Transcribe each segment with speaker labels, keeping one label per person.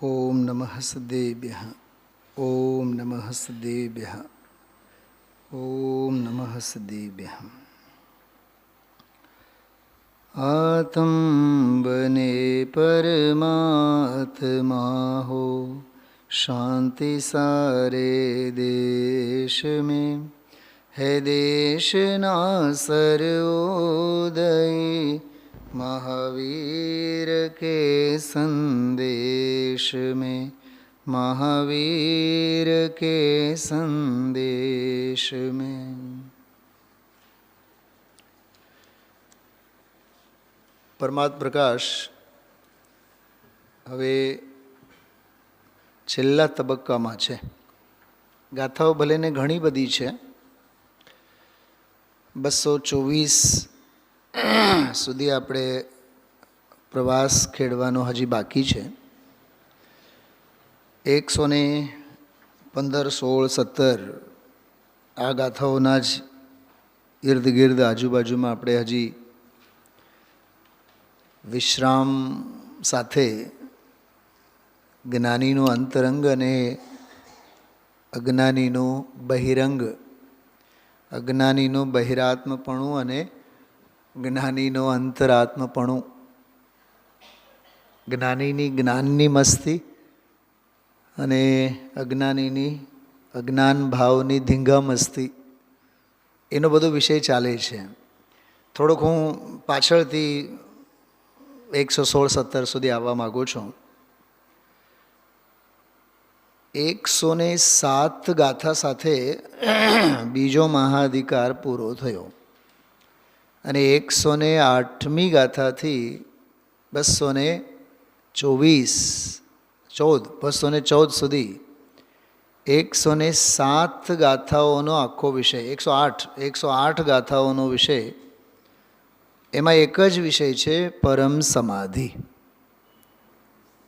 Speaker 1: ओम नमः सदेभ्यः। ओम नमः सदेभ्यः। ओम नमः सदेभ्यः। आत्म बने परमात्मा हो, शांति सारे देश में है। देश ना सर्वोदय महावीर के संदेश में, महावीर के संदेश में। પરમાત્મ પ્રકાશ હવે છેલ્લા તબક્કામાં છે. ગાથાઓ ભલેને ઘણી બધી છે, 224 સુધી આપણે પ્રવાસ ખેડવાનો હજી બાકી છે. 115, 16, 17 આ ગાથાઓના જ ઇર્દ ગિર્દ આજુબાજુમાં આપણે હજી વિશ્રામ સાથે જ્ઞાનીનો અંતરંગ અને અજ્ઞાનીનો બહિરંગ, અજ્ઞાનીનું બહિરાત્મપણું અને જ્ઞાનીનો અંતરાત્મપણું, જ્ઞાનીની જ્ઞાનની મસ્તી અને અજ્ઞાનીની અજ્ઞાન ભાવની ધીંગા મસ્તી, એનો બધો વિષય ચાલે છે. થોડોક હું પાછળથી 116, 17 સુધી આવવા માગું છું. 107 ગાથા સાથે બીજો મહાઅધિકાર પૂરો થયો અને 108મી ગાથાથી 214 સુધી 107 ગાથાઓનો આખો વિષય, 108 ગાથાઓનો વિષય. એમાં એક જ વિષય છે પરમ સમાધિ.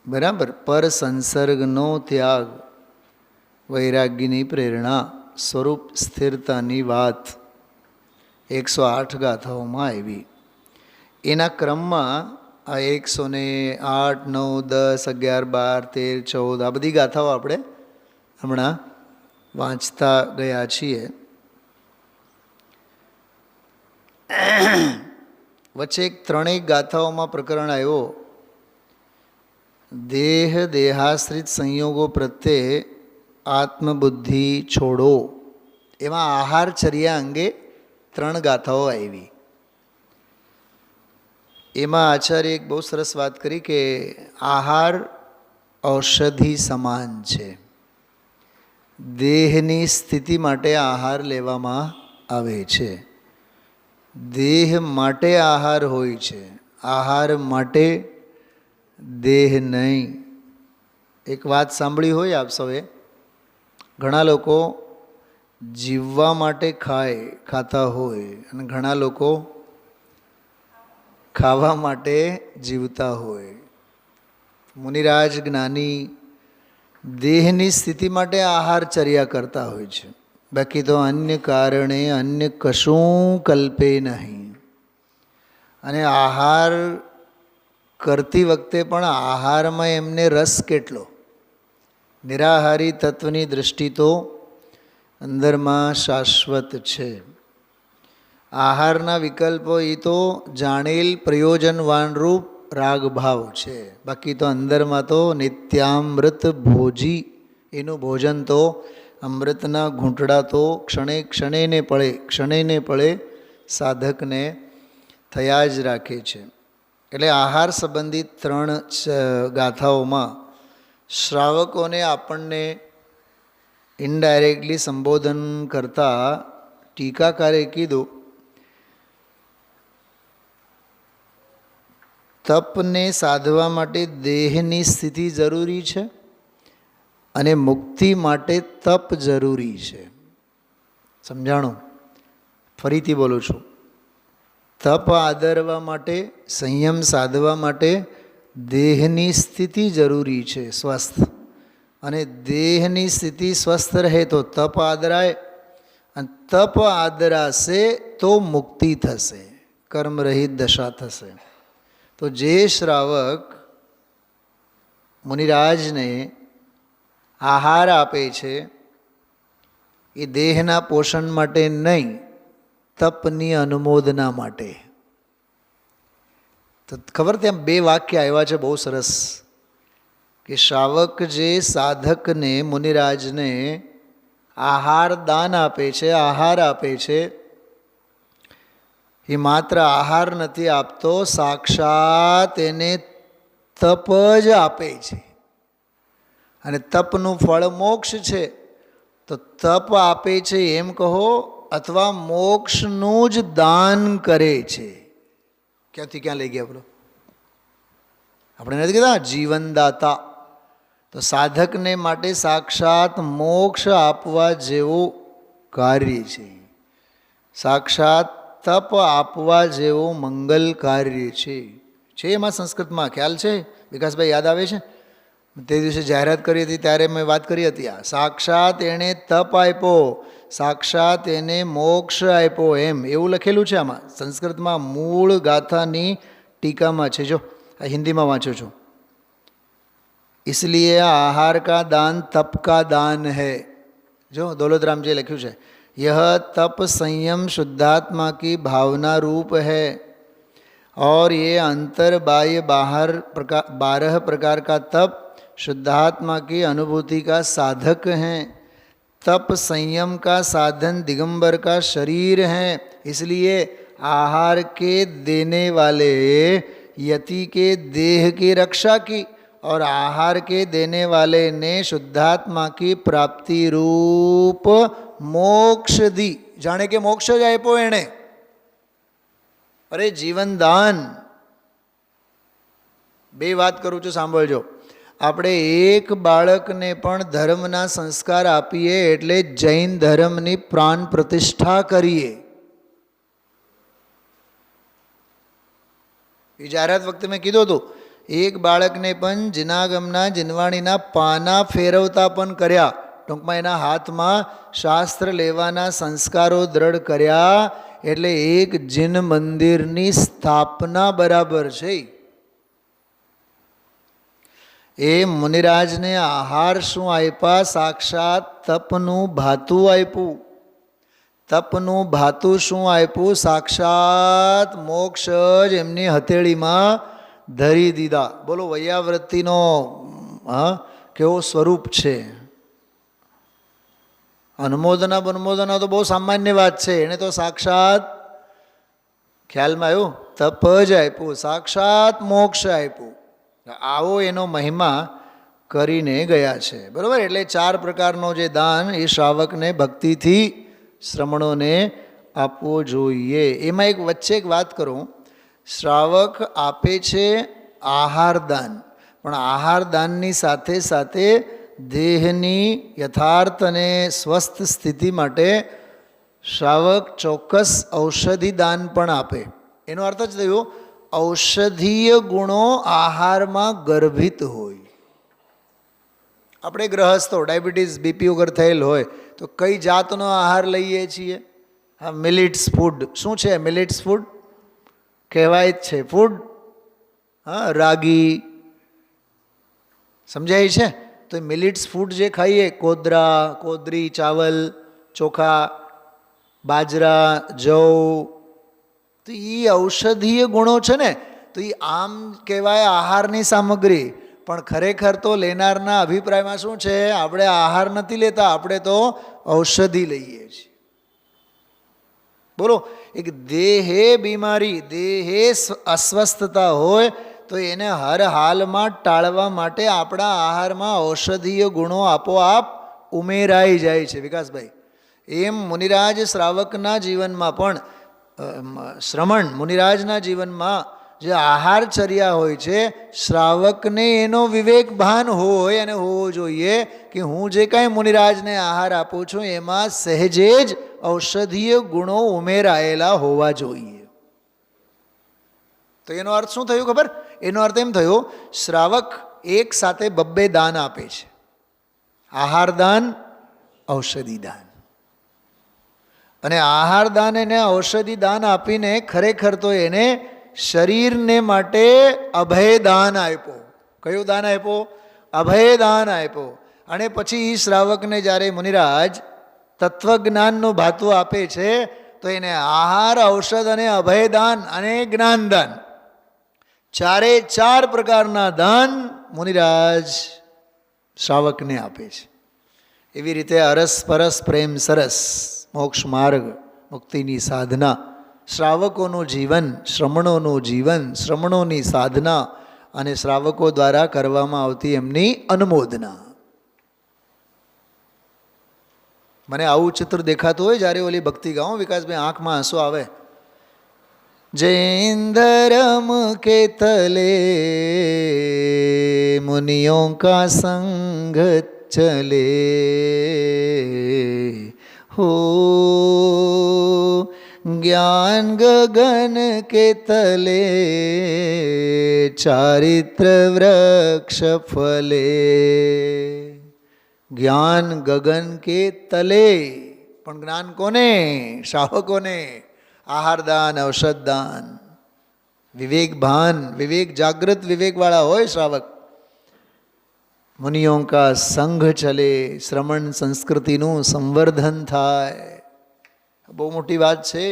Speaker 1: બરાબર? પર સંસર્ગનો ત્યાગ, વૈરાગ્યની પ્રેરણા, સ્વરૂપ સ્થિરતાની વાત 108 ગાથાઓમાં આવી. એના ક્રમમાં આ 108, 9, 10, 11, 12, 13, 14 આ બધી ગાથાઓ આપણે હમણાં વાંચતા ગયા છીએ. વચ્ચે એક 3 ગાથાઓમાં પ્રકરણ આવ્યો, દેહ દેહાશ્રિત સંયોગો પ્રત્યે આત્મબુદ્ધિ છોડો. એમાં આહારચર્યા અંગે 3 ગાથાઓ આવી. એમાં આચાર્ય એક બહુ સરસ વાત કરી કે આહાર ઔષધિ સમાન છે. દેહની સ્થિતિ માટે આહાર લેવામાં આવે છે. દેહ માટે આહાર હોય છે, આહાર માટે દેહ નહીં. એક વાત સાંભળી હોય આપ સૌએ, ઘણા લોકો જીવવા માટે ખાતા હોય અને ઘણા લોકો ખાવા માટે જીવતા હોય. મુનિરાજ જ્ઞાની દેહની સ્થિતિ માટે આહારચર્યા કરતા હોય છે, બાકી તો અન્ય કારણે અન્ય કશું કલ્પે નહીં. અને આહાર કરતી વખતે પણ આહારમાં એમને રસ કેટલો. નિરાહારી તત્વની દૃષ્ટિ તો અંદરમાં શાશ્વત છે. આહારના વિકલ્પો એ તો જાણેલ પ્રયોજનવાન રૂપ રાગભાવ છે, બાકી તો અંદરમાં તો નિત્યામૃત ભોજી, એનું ભોજન તો અમૃતના ઘૂંટડા તો ક્ષણે પળે સાધકને થયા જ રાખે છે. એટલે આહાર સંબંધિત 3 ગાથાઓમાં શ્રાવકોને આપણને ઇનડાયરેક્ટલી સંબોધન કરતા ટીકાકારે કીધું, તપને સાધવા માટે દેહની સ્થિતિ જરૂરી છે અને મુક્તિ માટે તપ જરૂરી છે. સમજાણું? ફરીથી બોલું છું. તપ આદરવા માટે, સંયમ સાધવા માટે દેહની સ્થિતિ જરૂરી છે, સ્વસ્થ. અને દેહની સ્થિતિ સ્વસ્થ રહે તો તપ આદરાય, અને તપ આદરાશે તો મુક્તિ થશે, કર્મરહિત દશા થશે. તો જે શ્રાવક મુનિરાજને આહાર આપે છે એ દેહના પોષણ માટે નહીં, તપની અનુમોદના માટે. તો ખબર ત્યાં બે વાક્ય આવ્યા છે બહુ સરસ, કે શ્રાવક જે સાધકને મુનિરાજને આહાર દાન આપે છે, આહાર આપે છે, એ માત્ર આહાર નથી આપતો, સાક્ષાત એને તપ જ આપે છે. અને તપનું ફળ મોક્ષ છે. તો તપ આપે છે એમ કહો, અથવા મોક્ષનું જ દાન કરે છે. ક્યાંથી ક્યાં લઈ ગયા બોલો? આપણે નથી કહેતા જીવનદાતા. તો સાધકને માટે સાક્ષાત મોક્ષ આપવા જેવું કાર્ય છે, સાક્ષાત તપ આપવા જેવો મંગલ કાર્ય છે. એમાં સંસ્કૃતમાં ખ્યાલ છે? વિકાસભાઈ યાદ આવે છે? તે દિવસે જાહેરાત કરી હતી ત્યારે મેં વાત કરી હતી, આ સાક્ષાત એણે તપ આપ્યો, સાક્ષાત એને મોક્ષ આપ્યો, એમ એવું લખેલું છે આમાં સંસ્કૃતમાં. મૂળ ગાથાની ટીકામાં છે, જો આ હિન્દીમાં વાંચું છું. इसलिए आहार का दान तप का दान है. जो दौलतरामजी लिख्યું છે, यह तप संयम शुद्धात्मा की भावना रूप है और ये अंतर बाह्य बाहर 12 प्रकार का तप शुद्धात्मा की अनुभूति का साधक हैं. तप संयम का साधन दिगंबर का शरीर है. इसलिए आहार के देने वाले यति के देह की रक्षा की और आहार के देने वाले ने शुद्धात्मा की प्राप्ति रूप मोक्ष दी. जाने के मोक्ष ज आप्यो एणे. अरे जीवन दान. બે વાત કરું છું, સાંભળજો. આપણે એક બાળકને પણ ધર્મના સંસ્કાર આપીએ એટલે જૈન ધર્મની પ્રાણ પ્રતિષ્ઠા કરીએ. એ જાહેરાત વખતે મેં કીધું હતું, એક બાળકને પણ જીનાગમના જીનવાણીના પાના ફેરવતા પણ કર્યા, ટૂંકમાં એના હાથમાં શાસ્ત્ર લેવાના સંસ્કારો દ્રઢ કર્યા, એટલે એક જીન મંદિરની સ્થાપના બરાબર છે. એ મુનિરાજને આહાર શું આપ્યા? સાક્ષાત તપનું ભાતું આપ્યું. તપનું ભાતું શું આપ્યું? સાક્ષાત મોક્ષ જ એમની હથેળીમાં ધરી દીધા. બોલો, વૈયાવૃત્તિનો કેવો સ્વરૂપ છે. અનુમોદના બનુમોદના તો બહુ સામાન્ય વાત છે. એને તો સાક્ષાત ખ્યાલમાં આવ્યું, તપ જ આપ્યું, સાક્ષાત મોક્ષ આપ્યું. આવો એનો મહિમા કરીને ગયા છે. બરાબર? એટલે 4 પ્રકારનો જે દાન એ શ્રાવકને ભક્તિથી શ્રમણોને આપવો જોઈએ. એમાં એક વચ્ચે એક વાત કરું. શ્રાવક આપે છે આહાર દાન, પણ આહાર દાનની સાથે સાથે દેહની યથાર્થ અને સ્વસ્થ સ્થિતિ માટે શ્રાવક ચોક્કસ ઔષધિ દાન પણ આપે. એનો અર્થ જ થયો, ઔષધીય ગુણો આહારમાં ગર્ભિત હોય. આપણે ગ્રહસ્થો ડાયાબિટીસ બીપી વગર થયેલ હોય તો કઈ જાતનો આહાર લઈએ છીએ? હા, મિલિટ્સ ફૂડ. શું છે મિલિટ્સ ફૂડ? કહેવાય જ છે ફૂડ. હા, રાગી, સમજાય છે? તો મિલિટ્સ ફૂડ જે ખાઈએ, કોદરા, કોદરી, ચાવલ, ચોખા, બાજરા, જવ, તો એ ઔષધીય ગુણો છે ને. તો એ આમ કહેવાય આહારની સામગ્રી, પણ ખરેખર તો લેનારના અભિપ્રાયમાં શું છે? આપણે આહાર નથી લેતા, આપણે તો ઔષધિ લઈએ છીએ. બોલો, એક દેહે બીમારી, દેહે અસ્વસ્થતા હોય તો એને હર હાલમાં ટાળવા માટે આપણા આહારમાં ઔષધીય ગુણો આપોઆપ ઉમેરાઈ જાય છે. વિકાસભાઈ, એમ મુનિરાજ શ્રાવકના જીવનમાં પણ, શ્રમણ મુનિરાજના જીવનમાં જે આહારચર્યા હોય છે, શ્રાવકને એનો વિવેક ભાન હોય અને હોવો જોઈએ કે હું જે કાંઈ મુનિરાજને આહાર આપું છું એમાં સહેજે જ ઔષધીય ગુણો ઉમેરાયેલા હોવા જોઈએ. તો એનો અર્થ શું થયું ખબર? એનો અર્થ એમ થયો, શ્રાવક એક સાથે 2 દાન આપે છે, આહાર દાન, ઔષધિ દાન. અને આહાર દાન એને ઔષધિ દાન આપીને ખરેખર તો એને શરીરને માટે અભય દાન આપ્યો. કયું દાન આપ્યો? અભયદાન આપ્યો. અને પછી એ શ્રાવકને જ્યારે મુનિરાજ તત્વજ્ઞાનનું ભાતું આપે છે તો એને આહાર, ઔષધ અને અભયદાન અને જ્ઞાનદાન, ચારે ચાર પ્રકારના દાન મુનિરાજ શ્રાવકને આપે છે. એવી રીતે અરસ પરસ પ્રેમ સરસ, મોક્ષ માર્ગ, મુક્તિની સાધના, શ્રાવકોનું જીવન, શ્રમણોનું જીવન, શ્રમણોની સાધના અને શ્રાવકો દ્વારા કરવામાં આવતી એમની અનુમોદના. મને આવું ચિત્ર દેખાતું હોય જ્યારે ઓલી ભક્તિ ગાઉં, વિકાસભાઈ આંખમાં આંસુ આવે. जैंदरम के तले मुनियों का संग चले हो, ज्ञान गगन के तले चारित्र वृक्ष फले. ज्ञान गगन के तले, પણ જ્ઞાન કોને? શ્રાવકોને. આહારદાન, ઔષધદાન, વિવેક ભાન, વિવેક જાગૃત વિવેકવાળા હોય શ્રાવક. મુનિયો કા સંઘ ચલે, શ્રમણ સંસ્કૃતિનું સંવર્ધન થાય. બહુ મોટી વાત છે,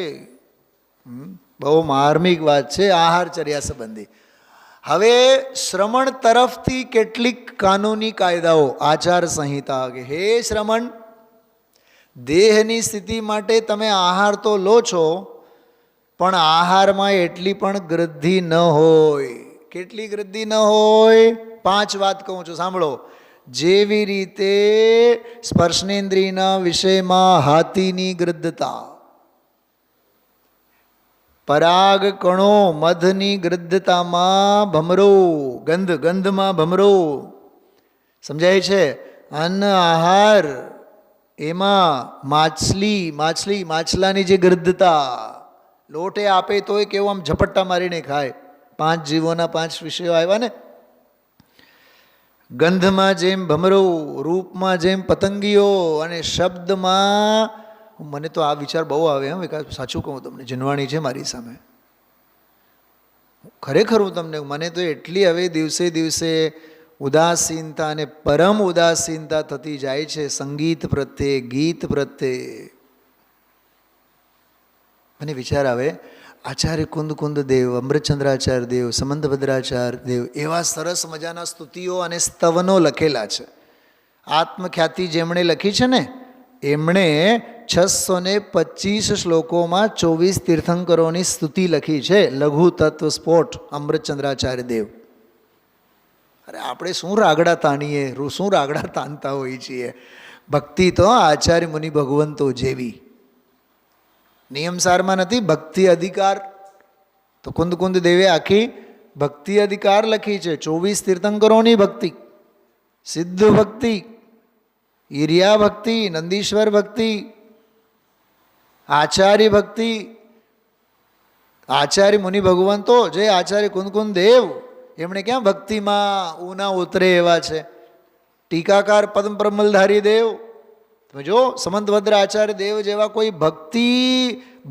Speaker 1: બહુ માર્મિક વાત છે આહારચર્યા સંબંધી. હવે શ્રમણ તરફથી કેટલીક કાનૂની કાયદાઓ, આચાર સંહિતા કે હે શ્રમણ, દેહની સ્થિતિ માટે તમે આહાર તો લો છો, પણ આહારમાં એટલી પણ ગૃદ્ધિ ન હોય. કેટલી ગૃદ્ધિ ન હોય? 5 વાત કહું છું, સાંભળો. જેવી રીતે સ્પર્શનેન્દ્રિયના વિષયમાં હાથીની ગૃદ્ધતા, પરાગ કણો મધની ગૃદ્ધતામાં ભમરો, ગંધમાં ભમરો, સમજાય છે? અન્ન આહાર એમાં માછલાની જે ગૃદ્ધતા, લોટે આપે તોય કેવું આમ ઝપટ્ટા મારીને ખાય. 5 જીવોના 5 વિષયો આવ્યા ને. ગંધમાં જેમ ભમરો, રૂપમાં જેમ પતંગીઓ, અને શબ્દમાં, મને તો આ વિચાર બહુ આવે હે વિકાસ, સાચું કહું તમને, જીનવાણી છે મારી સામે, ખરેખર હું તમને, મને તો એટલી હવે દિવસે દિવસે ઉદાસીનતા અને પરમ ઉદાસીનતા થતી જાય છે સંગીત પ્રત્યે, ગીત પ્રત્યે. મને વિચાર આવે, આચાર્ય કુંદ દેવ, અમૃતચંદ્રાચાર્ય દેવ, સમંતભદ્રાચાર્ય દેવ, એવા સરસ મજાના સ્તુતિઓ અને સ્તવનો લખેલા છે. આત્મખ્યાતિ જેમણે લખી છે ને, એમણે 625 શ્લોકોમાં 24 તીર્થંકરોની સ્તુતિ લખી છે. લઘુ તત્વ સ્ફોટ અમૃતચંદ્રાચાર્ય દેવ. અરે આપણે શું રાગડા તાણીએ, શું રાગડા તાનતા હોઈએ છીએ. ભક્તિ તો આચાર્ય મુનિ ભગવંતો જેવી. નિયમસારમાં નથી, ભક્તિ અધિકાર. તો કુંદ દેવે આખી ભક્તિ અધિકાર લખી છે. 24 તીર્થંકરોની ભક્તિ, સિદ્ધ ભક્તિ, ઈર્યા ભક્તિ, નંદીશ્વર ભક્તિ, આચાર્ય ભક્તિ. આચાર્ય મુનિ ભગવંતો જે આચાર્ય કુંદ દેવ, એમણે ક્યાં ભક્તિમાં ઉના ઉતરે એવા છે. ટીકાકાર પદ્મ પ્રમલધારી દેવ, તમે જો સમંતભદ્ર આચાર્ય દેવ જેવા કોઈ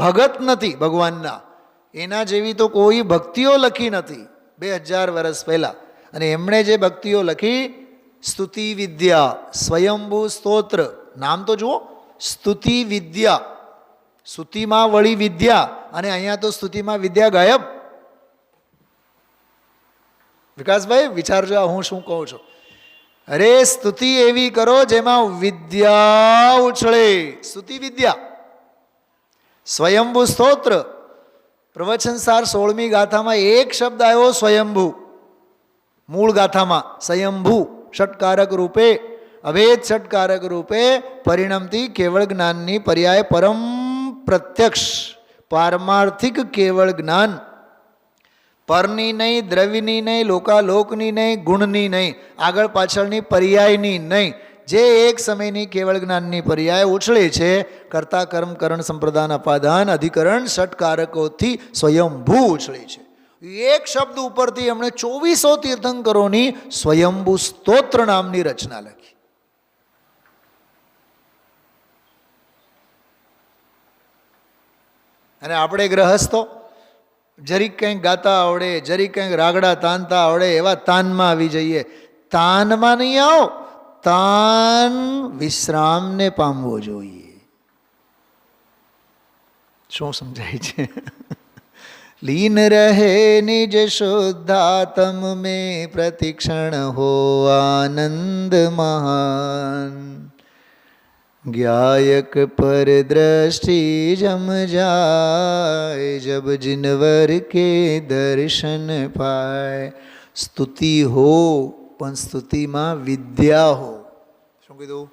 Speaker 1: ભગત નથી ભગવાનના, એના જેવી તો કોઈ ભક્તિઓ લખી નથી 2000 વર્ષ પહેલાં. અને એમણે જે ભક્તિઓ લખી, સ્તુતિ વિદ્યા, સ્વયંભૂ સ્તોત્ર, નામ તો જુઓ, સ્તુતિ વિદ્યા. સ્તુતિમાં વળી વિદ્યા, અને અહીંયા તો સ્તુતિમાં વિદ્યા ગાયબ. વિકાસભાઈ વિચારજો હું શું કહું છું. અરે સ્તુતિ એવી કરો જેમાં વિદ્યા ઉછળે, સ્તુતિ વિદ્યા. સ્વયંભૂ સ્તોત્ર, પ્રવચનસાર 16મી ગાથામાં એક શબ્દ આવ્યો સ્વયંભૂ. મૂળ ગાથામાં સ્વયંભૂ ષટકારક રૂપે, અભેદ ષટકારક રૂપે પરિણમતી કેવળ જ્ઞાનની પર્યાય પરમ પ્રત્યક્ષ પારમાર્થિક કેવળ જ્ઞાન. પરની નહીં, દ્રવ્યની નહીં, લોકાલોકની નહીં, ગુણની નહીં, આગળ પાછળની પર્યાયની નહીં, જે એક સમયની કેવળ જ્ઞાનની પર્યાય ઉછળે છે. કર્તા કર્મ કરણ સંપ્રદાન અપાદાન અધિકરણ ષટકારકોથી સ્વયંભૂ ઉછળે છે. એક શબ્દ ઉપરથી એમણે 2400 તીર્થંકરોની સ્વયંભૂ સ્તોત્ર નામની રચના લખી. અને આપણે ગ્રહસ્થો જરીક કંઈક ગાતા આવડે, જરીક કંઈક રાગડા તાનતા આવડે, એવા તાનમાં આવી જઈએ. તાનમાં નહીં આવો, તાન વિશ્રામને પામવો જોઈએ. શું સમજાય છે? લીન રહે નિજ શુદ્ધાત્મ में प्रतिक्षण हो आनंद महान. ज्ञायक पर दृष्टि जम जाए जब जिनवर के दर्शन पाए. સ્તુતિ હો પણ સ્તુતિમાં વિદ્યા હો. શું કીધું?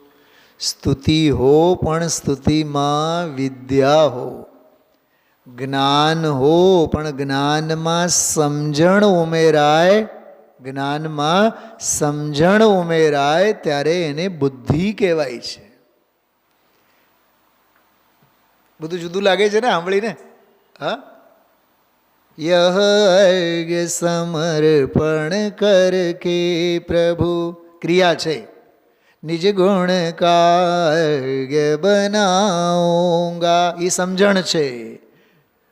Speaker 1: સ્તુતિ હો પણ સ્તુતિમાં વિદ્યા હો. જ્ઞાન હો પણ જ્ઞાનમાં સમજણ ઉમેરાય. જ્ઞાનમાં સમજણ ઉમેરાય ત્યારે એને બુદ્ધિ કહેવાય છે. બધું જુદું લાગે છે ને સાંભળીને? હા, યહ અર્ઘ્ય સમર્પણ કર કે પ્રભુ ક્રિયા છે. નિજ ગુણ કાર્ય બનાऊंगा એ સમજણ છે.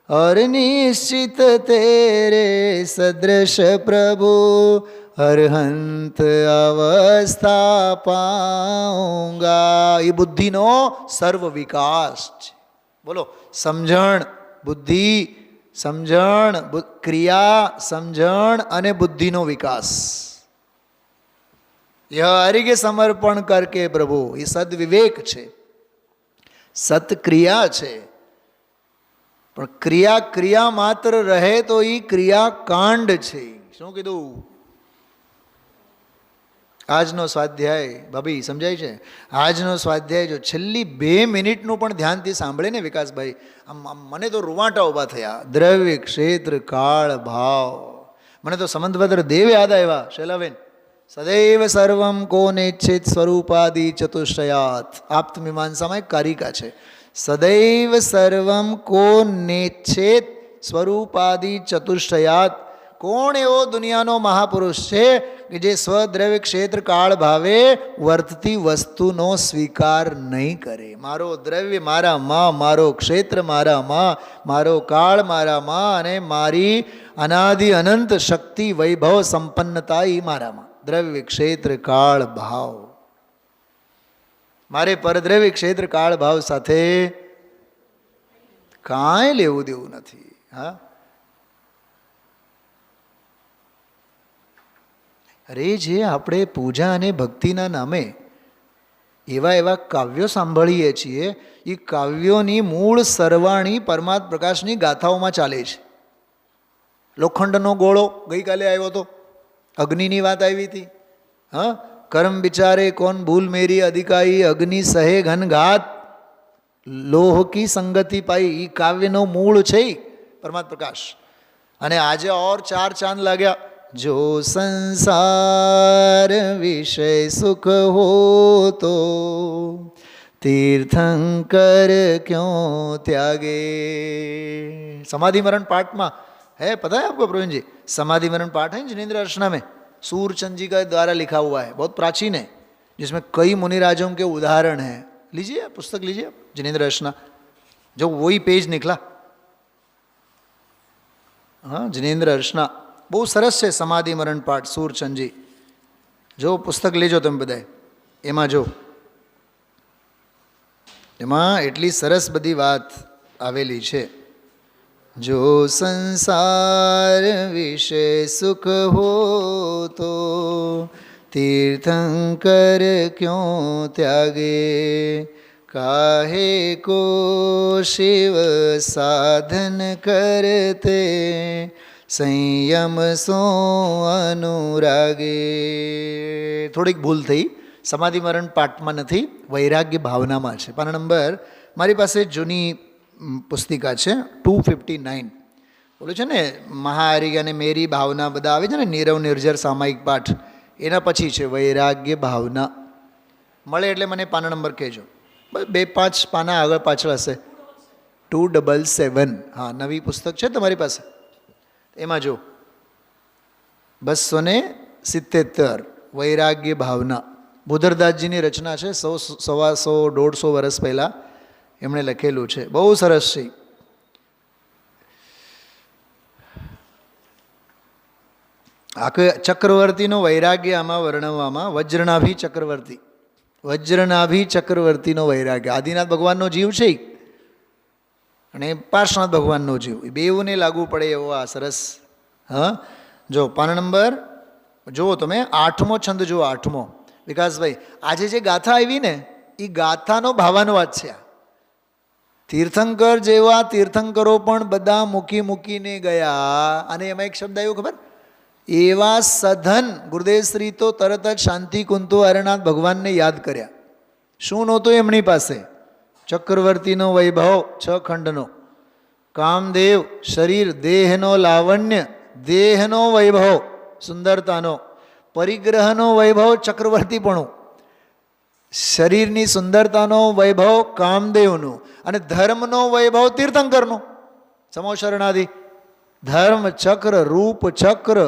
Speaker 1: और निश्चित तेरे सदृश प्रभु अरहंत अवस्था पाऊंगा. એ બુદ્ધિનો સર્વ વિકાસ છે. બોલો, સમજણ, બુદ્ધિ, સમજણ, ક્રિયા, સમજણ અને બુદ્ધિનો વિકાસ. યહ અર્ઘ્ય સમર્પણ કર કે પ્રભુ એ સદવિવેક છે, સત્ક્રિયા છે. પણ ક્રિયા ક્રિયા માત્ર રહે તો એ ક્રિયાકાંડ છે. શું કીધું? આજનો સ્વાધ્યાય ભાભી સમજાય છે? આજનો સ્વાધ્યાય જો છેલ્લી 2 મિનિટનું પણ ધ્યાનથી સાંભળે ને વિકાસભાઈ, આમ મને તો રૂવાટા ઊભા થયા. દ્રવ્ય, ક્ષેત્ર, કાળ, ભાવ. મને તો સમંતભદ્ર દેવ યાદ આવ્યા. શૈલાબેન, સદૈવ સર્વમ કો નેચ્છેત સ્વરૂપાદિ ચતુષ્ટયાત. આપ્તમીમાંસામાં એક કારિકા છે. સદૈવ સર્વમ કો નેચ્છેત સ્વરૂપાદિ ચતુષ્ટયાત. કોણ એવો દુનિયાનો મહાપુરુષ છે કે જે સ્વદ્રવ્ય, ક્ષેત્ર, કાળ ભાવે વર્તતી વસ્તુનો સ્વીકાર નહીં કરે? મારો દ્રવ્ય મારામાં, મારો ક્ષેત્ર મારામાં, મારો કાળ મારામાં અને મારી અનાદિ અનંત શક્તિ, વૈભવ, સંપન્નતા એ મારામાં. દ્રવ્ય, ક્ષેત્ર, કાળ, ભાવ. મારે પરદ્રવ્ય, ક્ષેત્ર, કાળ, ભાવ સાથે કાંઈ લેવું દેવું નથી. હા, અરે જે આપણે પૂજા અને ભક્તિના નામે એવા એવા કાવ્યો સાંભળીએ છીએ, એ કાવ્યોની મૂળ સરવાણી પરમાત્મા પ્રકાશની ગાથાઓમાં ચાલે છે. લોખંડનો ગોળો ગઈકાલે આવ્યો હતો, અગ્નિની વાત આવી હતી. હા, કર્મ બિચારે કોણ ભૂલ મેરી અધિકારી, અગ્નિ સહે ઘનઘાત, લોહ કી સંગતિ પાઈ. એ કાવ્યનો મૂળ છે પરમાત્મા પ્રકાશ. અને આજે ઓર 4 ચાંદ લાગ્યા. જો સંસાર વિષય સુખ હો તો तीर्थंकर क्यों त्यागे. समाधि मरण पाठ में है, पता है आपको प्रवीण जी? समाधि मरण पाठ है जिनेन्द्र अर्चना में, सूरचंद जी का द्वारा लिखा हुआ है, बहुत प्राचीन है, जिसमें कई मुनिराजों के उदाहरण हैं. लीजिए पुस्तक लीजिए आप, जिनेन्द्र अर्चना, जो वही पेज निकला. हाँ, जिनेन्द्र अर्चना बहुत सरस है. समाधि मरण पाठ सूरचंद जी, जो पुस्तक लेजो તમે બધાય, એમાં જો એમાં એટલી સરસ બધી વાત આવેલી છે. જો સંસાર વિશે સુખ હો તો तीर्थंकर क्यों त्यागे. काहे को शिव साधन करते संयम सो अनुरागे. થોડીક ભૂલ થઈ, સમાધિ મરણ પાઠમાં નથી, વૈરાગ્ય ભાવનામાં છે. પાના નંબર મારી પાસે જૂની પુસ્તિકા છે 259. બોલું છે ને મહાહરિ અને મેરી ભાવના બધા આવે છે ને, નીરવ નિર્જર સામાયિક પાઠ, એના પછી છે વૈરાગ્ય ભાવના. મળે એટલે મને પાના નંબર કહેજો. 2-5 પાના આગળ પાછળ હશે. 277. હા, નવી પુસ્તક છે તમારી પાસે, એમાં જો 277 વૈરાગ્ય ભાવના. બુધરદાસજીની રચના છે. 100-150 વર્ષ પહેલાં એમણે લખેલું છે. બહુ સરસ છે. આખે ચક્રવર્તીનો વૈરાગ્ય આમાં વર્ણવવામાં વજ્રનાભી ચક્રવર્તી, વજ્રનાભી ચક્રવર્તીનો વૈરાગ્ય. આદિનાથ ભગવાનનો જીવ છે અને પાર્શ્વનાથ ભગવાનનો જીવ, એ બેઉને લાગુ પડે એવો આ સરસ. હા, જો પાન નંબર જુઓ તમે, 8મો છંદ જુઓ, 8મો. વિકાસભાઈ, આજે જે ગાથા આવી ને એ ગાથાનો ભાવાનુવાદ છે. તીર્થંકર જેવા તીર્થંકરો પણ બધા મૂકી મૂકીને ગયા. અને એમાં એક શબ્દ આવ્યો ખબર? એવા સધન ગુરુદેવશ્રી તો તરત જ શાંતિ કુંતુ હરનાથ ભગવાનને યાદ કર્યા. શું નહોતું એમની પાસે? ચક્રવર્તીનો વૈભવ 6 ખંડનો, કામદેવ શરીર દેહનો લાવણ્ય, દેહનો વૈભવ સુંદરતાનો, પરિગ્રહનો વૈભવ ચક્રવર્તીપણું, શરીરની સુંદરતાનો વૈભવ કામદેવનું, અને ધર્મનો વૈભવ તીર્થંકરનો. સમો શરણાદિ ધર્મ ચક્ર, રૂપ ચક્ર,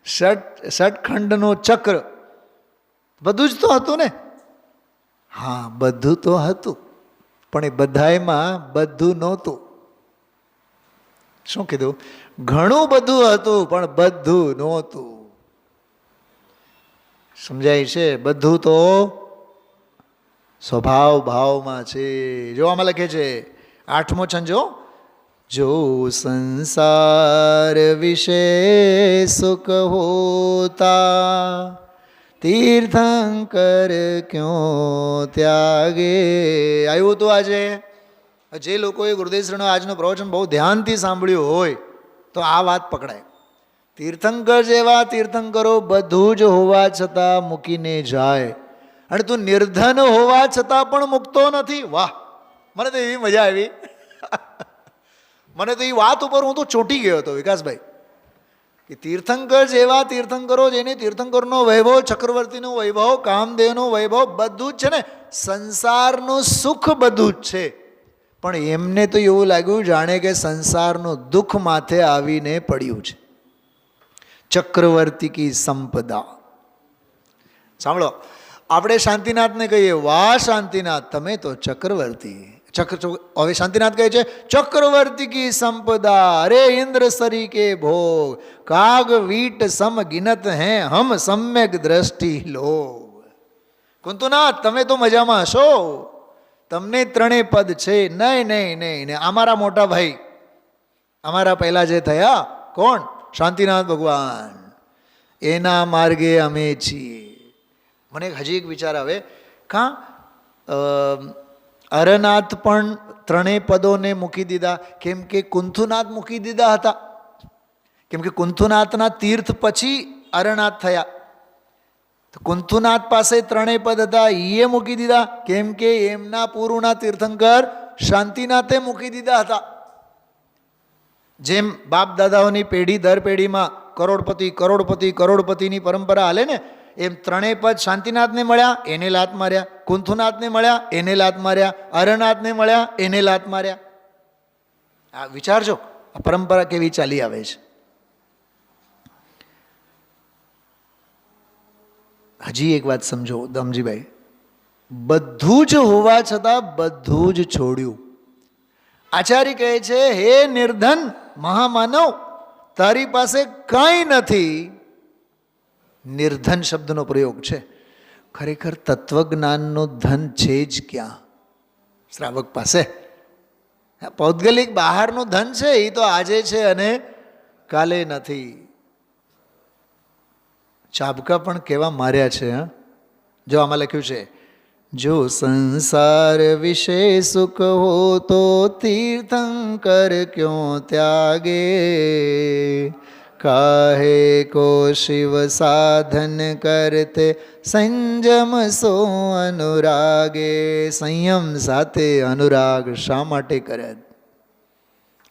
Speaker 1: ષટખંડનું ચક્ર, બધું જ તો હતું ને. હા, બધું તો હતું, પણ એ બધાયમાં બધું નહોતું. શું કીધું? ઘણું બધું હતું પણ બધું નહોતું. સમજાય છે? બધું તો સ્વભાવ ભાવમાં છે. જો આમાં લખે છે 8મો છંદ, જો સંસાર વિશે સુખ હોતા તીર્થંકર ક્યો ત્યાગે. આવ્યું હતું આજે. જે લોકોએ ગુરુદેવશ્રીનો આજનો પ્રવચન બહુ ધ્યાનથી સાંભળ્યું હોય તો આ વાત પકડાય. તીર્થંકર જેવા તીર્થંકરો બધું જ હોવા છતાં મૂકીને જાય, અને તું નિર્ધન હોવા છતાં પણ મૂકતો નથી. વાહ, મને તો એવી મજા આવી. મને તો એ વાત ઉપર હું તો ચોંટી ગયો હતો વિકાસભાઈ, કે તીર્થંકર જેવા તીર્થંકરો, જેને તીર્થંકરનો વૈભવ, ચક્રવર્તીનો વૈભવ, કામદેવનો વૈભવ, બધું જ છે ને, સંસારનું સુખ બધું જ છે, પણ એમને તો એવું લાગ્યું જાણે કે સંસારનું દુઃખ માથે આવીને પડ્યું છે. ચક્રવર્તી કી સંપદા. સાંભળો, આપણે શાંતિનાથને કહીએ, વાહ શાંતિનાથ, તમે તો ચક્રવર્તી. હવે શાંતિનાથ કહે છે ચક્રવર્તી કી સંપદા, અરે ઇન્દ્ર સરી કે ભોગ, કાગ વીટ સમ ગિનત હે હમ સમ્યક દ્રષ્ટિ લોગ. કુંતુનાથ, તમે તો મજામાં હશો, તમને 3 પદ છે. નહીં નહીં નહીં, અમારા મોટા ભાઈ, અમારા પહેલા જે થયા, કોણ? શાંતિનાથ ભગવાન, એના માર્ગે અમે છીએ. મને હજી એક વિચાર આવે, કાં અરનાથ પણ 3 પદોને મૂકી દીધા? કેમ કે કુંથુનાથ મૂકી દીધા હતા, કેમ કે કુંથુનાથના તીર્થ પછી અરનાથ થયા. તો કુંથુનાથ પાસે 3 પદ હતા, એ મૂકી દીધા, કેમ કે એમના પૂર્વના તીર્થંકર શાંતિનાથે મૂકી દીધા હતા. જેમ બાપ દાદાઓની પેઢી દર પેઢીમાં કરોડપતિ કરોડપતિ કરોડપતિની પરંપરા હાલે ને, એમ 3 પદ શાંતિનાથને મળ્યા, એને લાત માર્યા, કુંથુનાથને મળ્યા, એને લાત માર્યા, અરનાથને મળ્યા, એને લાત માર્યા. આ વિચારજો, આ પરંપરા કેવી ચાલી આવે છે. હજી એક વાત સમજો દમજીભાઈ, બધું જ હોવા છતાં બધું જ છોડ્યું. આચાર્ય કહે છે, હે નિર્ધન મહામાનવ, તારી પાસે કાંઈ નથી. નિર્ધન શબ્દનો પ્રયોગ છે. ખરેખર તત્વજ્ઞાનનું ધન છે જ ક્યાં? શ્રાવક પાસે. પૌદ્ગલિક બહારનું ધન છે, એ તો આજે છે અને કાલે નથી. ચાબકા પણ કેવા માર્યા છે. જો આમાં લખ્યું છે, જો સંસાર વિશે સુખ હો તો તીર્થંકર ક્યો ત્યાગે, કાહે કો શિવ સાધન કરતે સંયમ સો અનુરાગે. સંયમ સાથે અનુરાગ શા માટે કરે?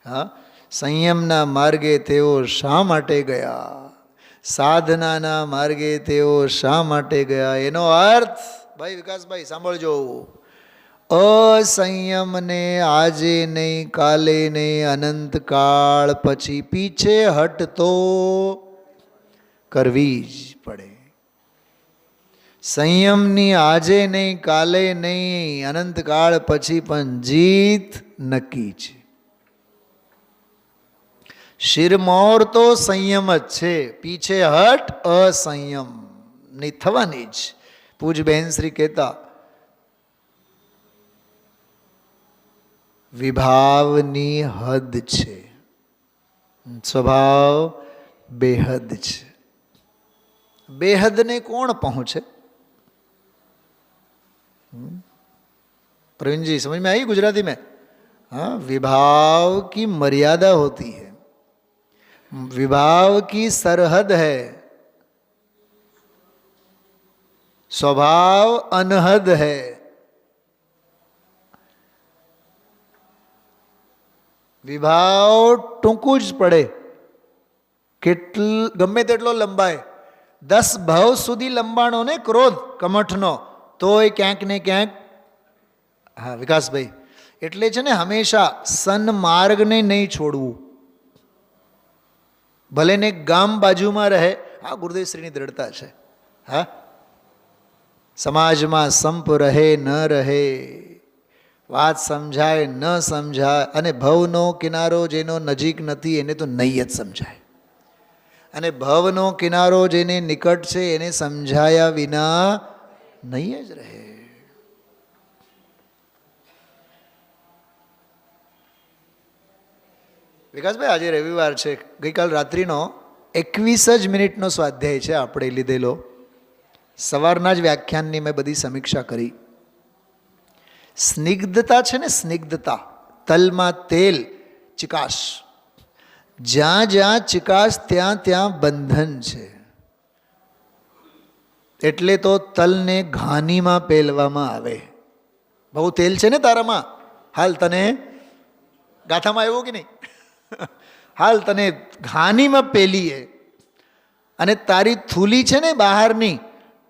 Speaker 1: હા, સંયમના માર્ગે તેઓ શા માટે ગયા? સાધનાના માર્ગે તેઓ શા માટે ગયા? એનો અર્થ ભાઈ વિકાસભાઈ સાંભળજો, અસંયમને આજે નહીં, કાલે નહીં, અનંત કાળ પછી પીછે હટ તો કરવી જ પડે. સંયમની આજે નહીં, કાલે નહીં, અનંત કાળ પછી પણ જીત નક્કી છે. શિરમોર તો સંયમ જ છે, પીછે હટ અસંયમ નહીં થવાની જ. પૂજ બહેન શ્રી કહેતા વિભાવની હદ છે, સ્વભાવ બેહદ છે. बेहद ने कौन पहुंचे? प्रवीण जी समझ में आई गुजराती में? हाँ, विभाव की मर्यादा होती है, विभाव की सरहद है, स्वभाव अनहद है. વિભાવ ટૂંકું જ પડે, ગમે તેટલો લંબાય. 10 ભાવ સુધી લંબાણો ને ક્રોધ કમઠનો, તોય ક્યાંક ને ક્યાંક. હા વિકાસભાઈ, એટલે છે ને હંમેશા સન્માર્ગને નહીં છોડવું. ભલે ને ગામ બાજુમાં રહે. આ ગુરુદેવશ્રીની દ્રઢતા છે. હા, સમાજમાં સંપ રહે ન રહે, વાત સમજાય ન સમજાય, અને ભવનો કિનારો જેનો નજીક નથી એને તો નહીં જ સમજાય, અને ભવનો કિનારો જેને નિકટ છે એને સમજાયા વિના નહીં જ રહે. વિકાસભાઈ, આજે રવિવાર છે, ગઈકાલ રાત્રિનો 21 જ મિનિટનો સ્વાધ્યાય છે આપણે લીધેલો. સવારના જ વ્યાખ્યાનની મેં બધી સમીક્ષા કરી. સ્નિગ્ધતા છે ને, સ્નિગ્ધતા, તલમાં તેલ, ચિકાશ. જ્યાં જ્યાં ચિકાશ ત્યાં ત્યાં બંધન છે. એટલે તો તલને ઘાનીમાં પેલવામાં આવે. બહુ તેલ છે ને તારામાં, હાલ તને ગાથામાં આવ્યો કે નહીં, હાલ તને ઘાનીમાં પેલીએ, અને તારી થૂલી છે ને બહારની,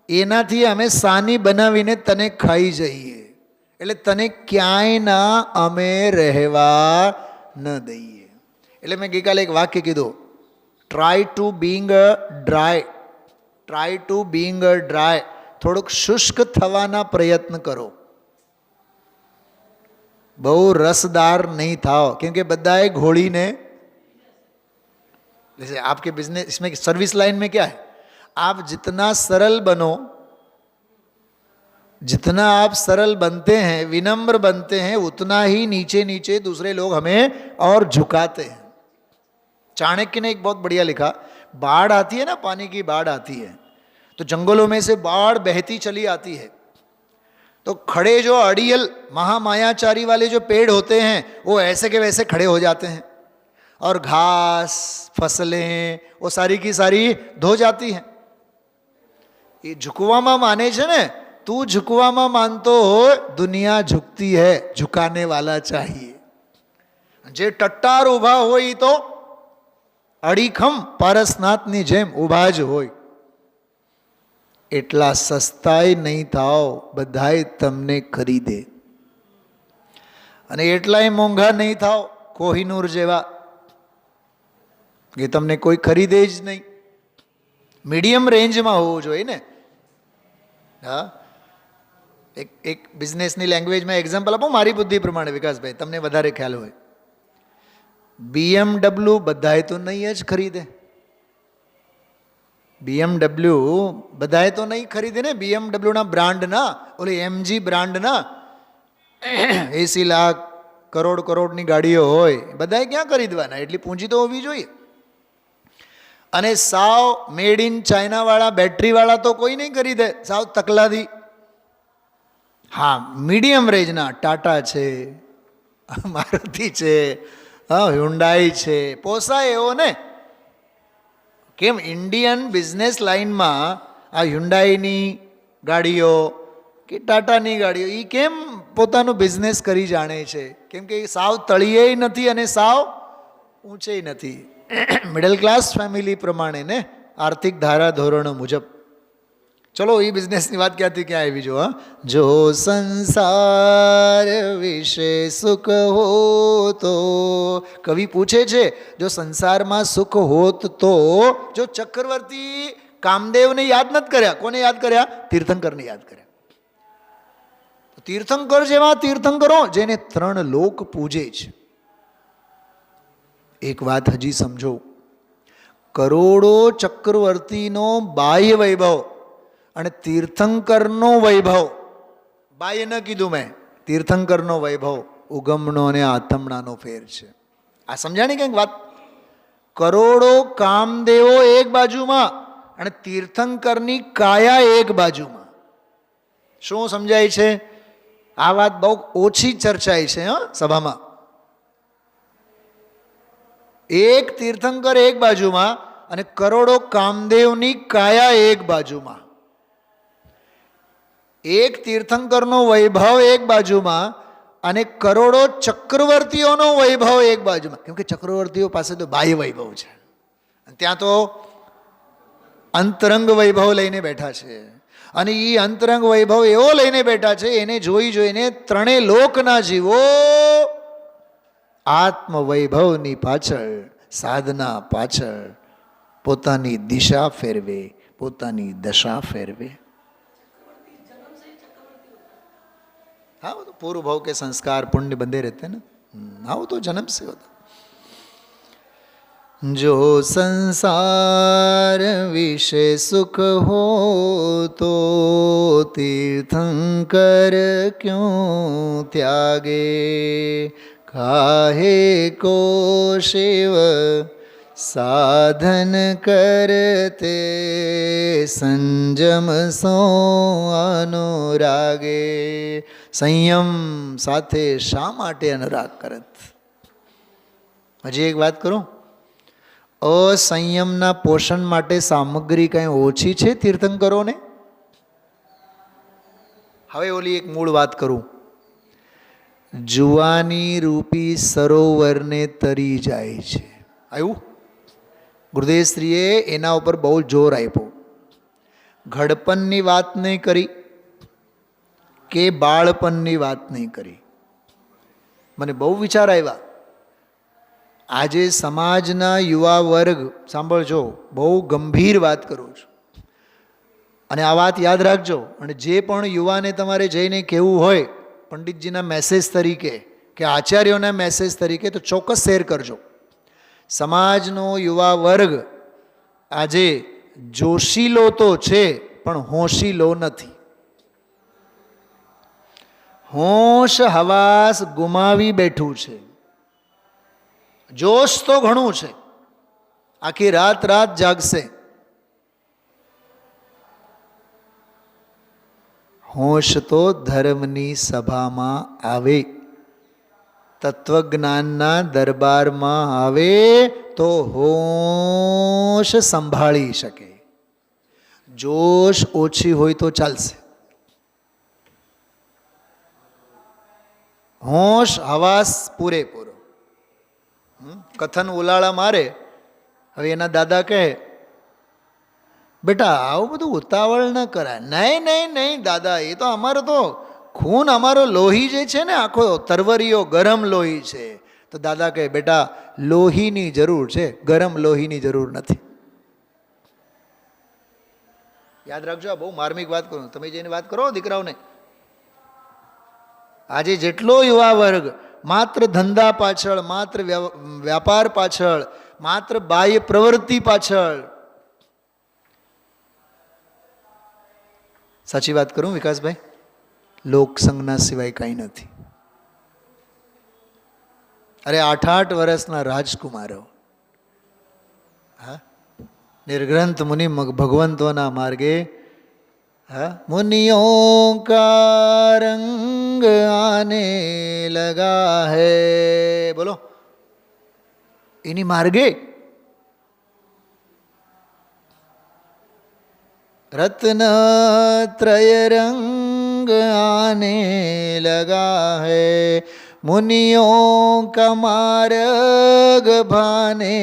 Speaker 1: એનાથી અમે સાની બનાવીને તને ખાઈ જઈએ. એટલે તને ક્યાંય ના અમે રહેવા ન દઈએ. એટલે મેં ગઈકાલે એક વાક્ય કીધું, try to being a dry, try to being a dry. થોડુંક શુષ્ક થવાના પ્રયત્ન કરો, બહુ રસદાર નહીં થાઓ. કેમ કે બધાએ ઘોળીને, जैसे आपके बिजनेस इसमें सर्विस लाइन में क्या है, आप जितना सरल बनो, जितना आप सरल बनते हैं, विनम्र बनते हैं, उतना ही नीचे नीचे दूसरे लोग हमें और झुकाते हैं. चाणक्य ने एक बहुत बढ़िया लिखा, बाढ़ आती है ना, पानी की बाढ़ आती है, तो जंगलों में से बाढ़ बहती चली आती है, तो खड़े जो अड़ियल महामायाचारी वाले जो पेड़ होते हैं वो ऐसे के वैसे खड़े हो जाते हैं, और घास फसलें वो सारी की सारी धो जाती हैं. ये झुकवामा माने छे ने, तू झुकवामा मानतो हो, दुनिया झुकती है, झुकाने वाला चाहिए. जे टट्टार उभा होई तो अड़ीखम पारसनाथनी जेम उभा ज होय. એટલા સસ્તાય નહીં થાઓ, બધાય તમને ખરીદે, અને એટલાય મોંઘા નહીં થાઓ કોહિનૂર જેવા કે તમને કોઈ ખરીદે જ નહીં. મીડિયમ રેન્જમાં હોવું જોઈએ ને. હા, એક બિઝનેસની લેંગ્વેજમાં એક્ઝામ્પલ આપો મારી બુદ્ધિ પ્રમાણે વિકાસભાઈ, તમને વધારે ખ્યાલ હોય. BMW બધાય તો નહીં જ ખરીદે. BMW બધાએ તો નહીં ખરીદે ને. BMW ના બ્રાન્ડના, ઓલી MG બ્રાન્ડના 80 લાખ કરોડની ગાડીઓ હોય, બધાએ ક્યાં ખરીદવાના? એટલી પૂંજી તો હોવી જોઈએ. અને સાવ મેડ ઇન ચાઇનાવાળા બેટરીવાળા તો કોઈ નહીં ખરીદે, સાવ તકલાદી. હા, મીડિયમ રેન્જના ટાટા છે, મારુતિ છે, હા હ્યુન્ડાઈ છે, પોસાય એવો ને. કેમ ઇન્ડિયન બિઝનેસ લાઇનમાં આ હ્યુન્ડાઈની ગાડીઓ કે ટાટાની ગાડીઓ એ કેમ પોતાનું બિઝનેસ કરી જાણે છે? કેમ કે સાવ તળિયે નથી અને સાવ ઊંચે નથી. મિડલ ક્લાસ ફેમિલી પ્રમાણે ને, આર્થિક ધારા ધોરણો મુજબ. ચલો, એ બિઝનેસની વાત ક્યાંથી ક્યાં આવી? જો હા, જો સંસાર વિશે સુખ હોતો, કવિ પૂછે છે, જો સંસારમાં સુખ હોત તો, જો ચક્રવર્તી કામદેવને યાદ નથી કર્યા, કોને યાદ કર્યા? તીર્થંકરને યાદ કર્યા. તીર્થંકર જેવા તીર્થંકરો જેને 3 લોક પૂજે છે, એક વાત હજી સમજો, કરોડો ચક્રવર્તીનો બાહ્ય વૈભવ અને તીર્થંકરનો વૈભવ, બાહ્ય ન કીધું મેં, તીર્થંકરનો વૈભવ ઉગમનો અને આથમણાનો ફેર છે. આ સમજાણી કંઈક વાત? કરોડો કામદેવો એક બાજુમાં અને તીર્થંકરની કાયા એક બાજુમાં. શું સમજાય છે? આ વાત બહુ ઓછી ચર્ચાય છે સભામાં. એક તીર્થંકર એક બાજુમાં અને કરોડો કામદેવની કાયા એક બાજુમાં. એક તીર્થંકરનો વૈભવ એક બાજુમાં અને કરોડો ચક્રવર્તીઓનો વૈભવ એક બાજુમાં. કેમ કે ચક્રવર્તીઓ પાસે તો બાહ્ય વૈભવ છે, ત્યાં તો અંતરંગ વૈભવ લઈને બેઠા છે. અને એ અંતરંગ વૈભવ એવો લઈને બેઠા છે, એને જોઈ જોઈને ત્રણેય લોકના જીવો આત્મવૈભવની પાછળ, સાધના પાછળ પોતાની દિશા ફેરવે, પોતાની દશા ફેરવે. हाँ वो तो पूर्व भाव के संस्कार पुण्य बंधे रहते हैं ना. हाँ वो तो जन्म से होता. जो संसार विषय सुख हो तो तीर्थंकर क्यों त्यागे, काहे को शिव साधन करते संयम સો અનુરાગે. સંયમ સાથે શા માટે અનુરાગ કરત? હજી એક વાત કરું, અસંયમના પોષણ માટે સામગ્રી કંઈ ઓછી છે તીર્થંકરોને? હવે ઓલી એક મૂળ વાત કરું. જુવાની રૂપી સરોવરને તરી જાય છે. આવ્યું? ગુરુદેવશ્રીએ એના ઉપર બહુ જોર આપ્યો. ઘડપણની વાત નહીં કરી કે બાળપણની વાત નહીં કરી. મને બહુ વિચાર આવ્યા. આજે સમાજના યુવા વર્ગ, સાંભળજો, બહુ ગંભીર વાત કરું છું અને આ વાત યાદ રાખજો. અને જે પણ યુવાને તમારે જઈને કહેવું હોય પંડિતજીના મેસેજ તરીકે કે આચાર્યોના મેસેજ તરીકે, તો ચોક્કસ શેર કરજો. સમાજનો યુવા વર્ગ આજે જોશીલો તો છે પણ હોશીલો નથી. હોશ હવાસ ગુમાવી બેઠું છે. જોશ તો ઘણું છે, આખી રાત રાત જાગશે. હોશ તો ધર્મની સભામાં આવે, તત્વજ્ઞાનના દરબારમાં આવે તો હોશ સંભાળી શકે. જોશ ઓછી હોય તો ચાલશે. હોશ હવાસ પૂરેપૂરો. કથન ઉલાળા મારે. હવે એના દાદા કહે, બેટા આવું બધું ઉતાવળ ન કરાય. નહીં નહીં નહીં દાદા, એ તો અમારો તો ખૂન, અમારો લોહી જે છે ને, આખો તરવરીયો ગરમ લોહી છે. તો દાદા કહે, બેટા લોહીની જરૂર છે, ગરમ લોહીની જરૂર નથી. યાદ રાખજો, આ બહુ માર્મિક વાત કરું. તમે જેની વાત કરો દીકરાઓને, આજે જેટલો યુવા વર્ગ માત્ર ધંધા પાછળ, માત્ર વ્યાપાર પાછળ, માત્ર બાહ્ય પ્રવૃત્તિ પાછળ, સાચી વાત કરું વિકાસભાઈ, લોકસંગના સિવાય કંઈ નથી. અરે 8-8 વર્ષના રાજકુમારો, હા, निर्ग्रंथ मुनि भगवंतोना मार्गे, हाँ, मुनियों का रंग आने लगा है, बोलो इन्हीं मार्गे रत्न त्रय रंग आने लगा है, मुनियों का मार्ग भाने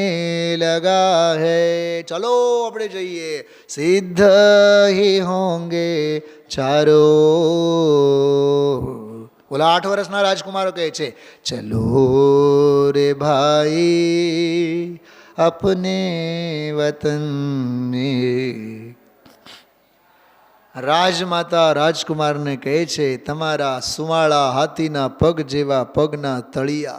Speaker 1: लगा है. चलो अपने जाइए, सिद्ध ही होंगे चारो. बोला 8 વર્ષના રાજકુમારો કહે છે, ચલો રે ભાઈ अपने वतन में. રાજમાતા રાજકુમારને કહે છે, તમારા સુવાળા હાથીના પગ જેવા પગના તળિયા,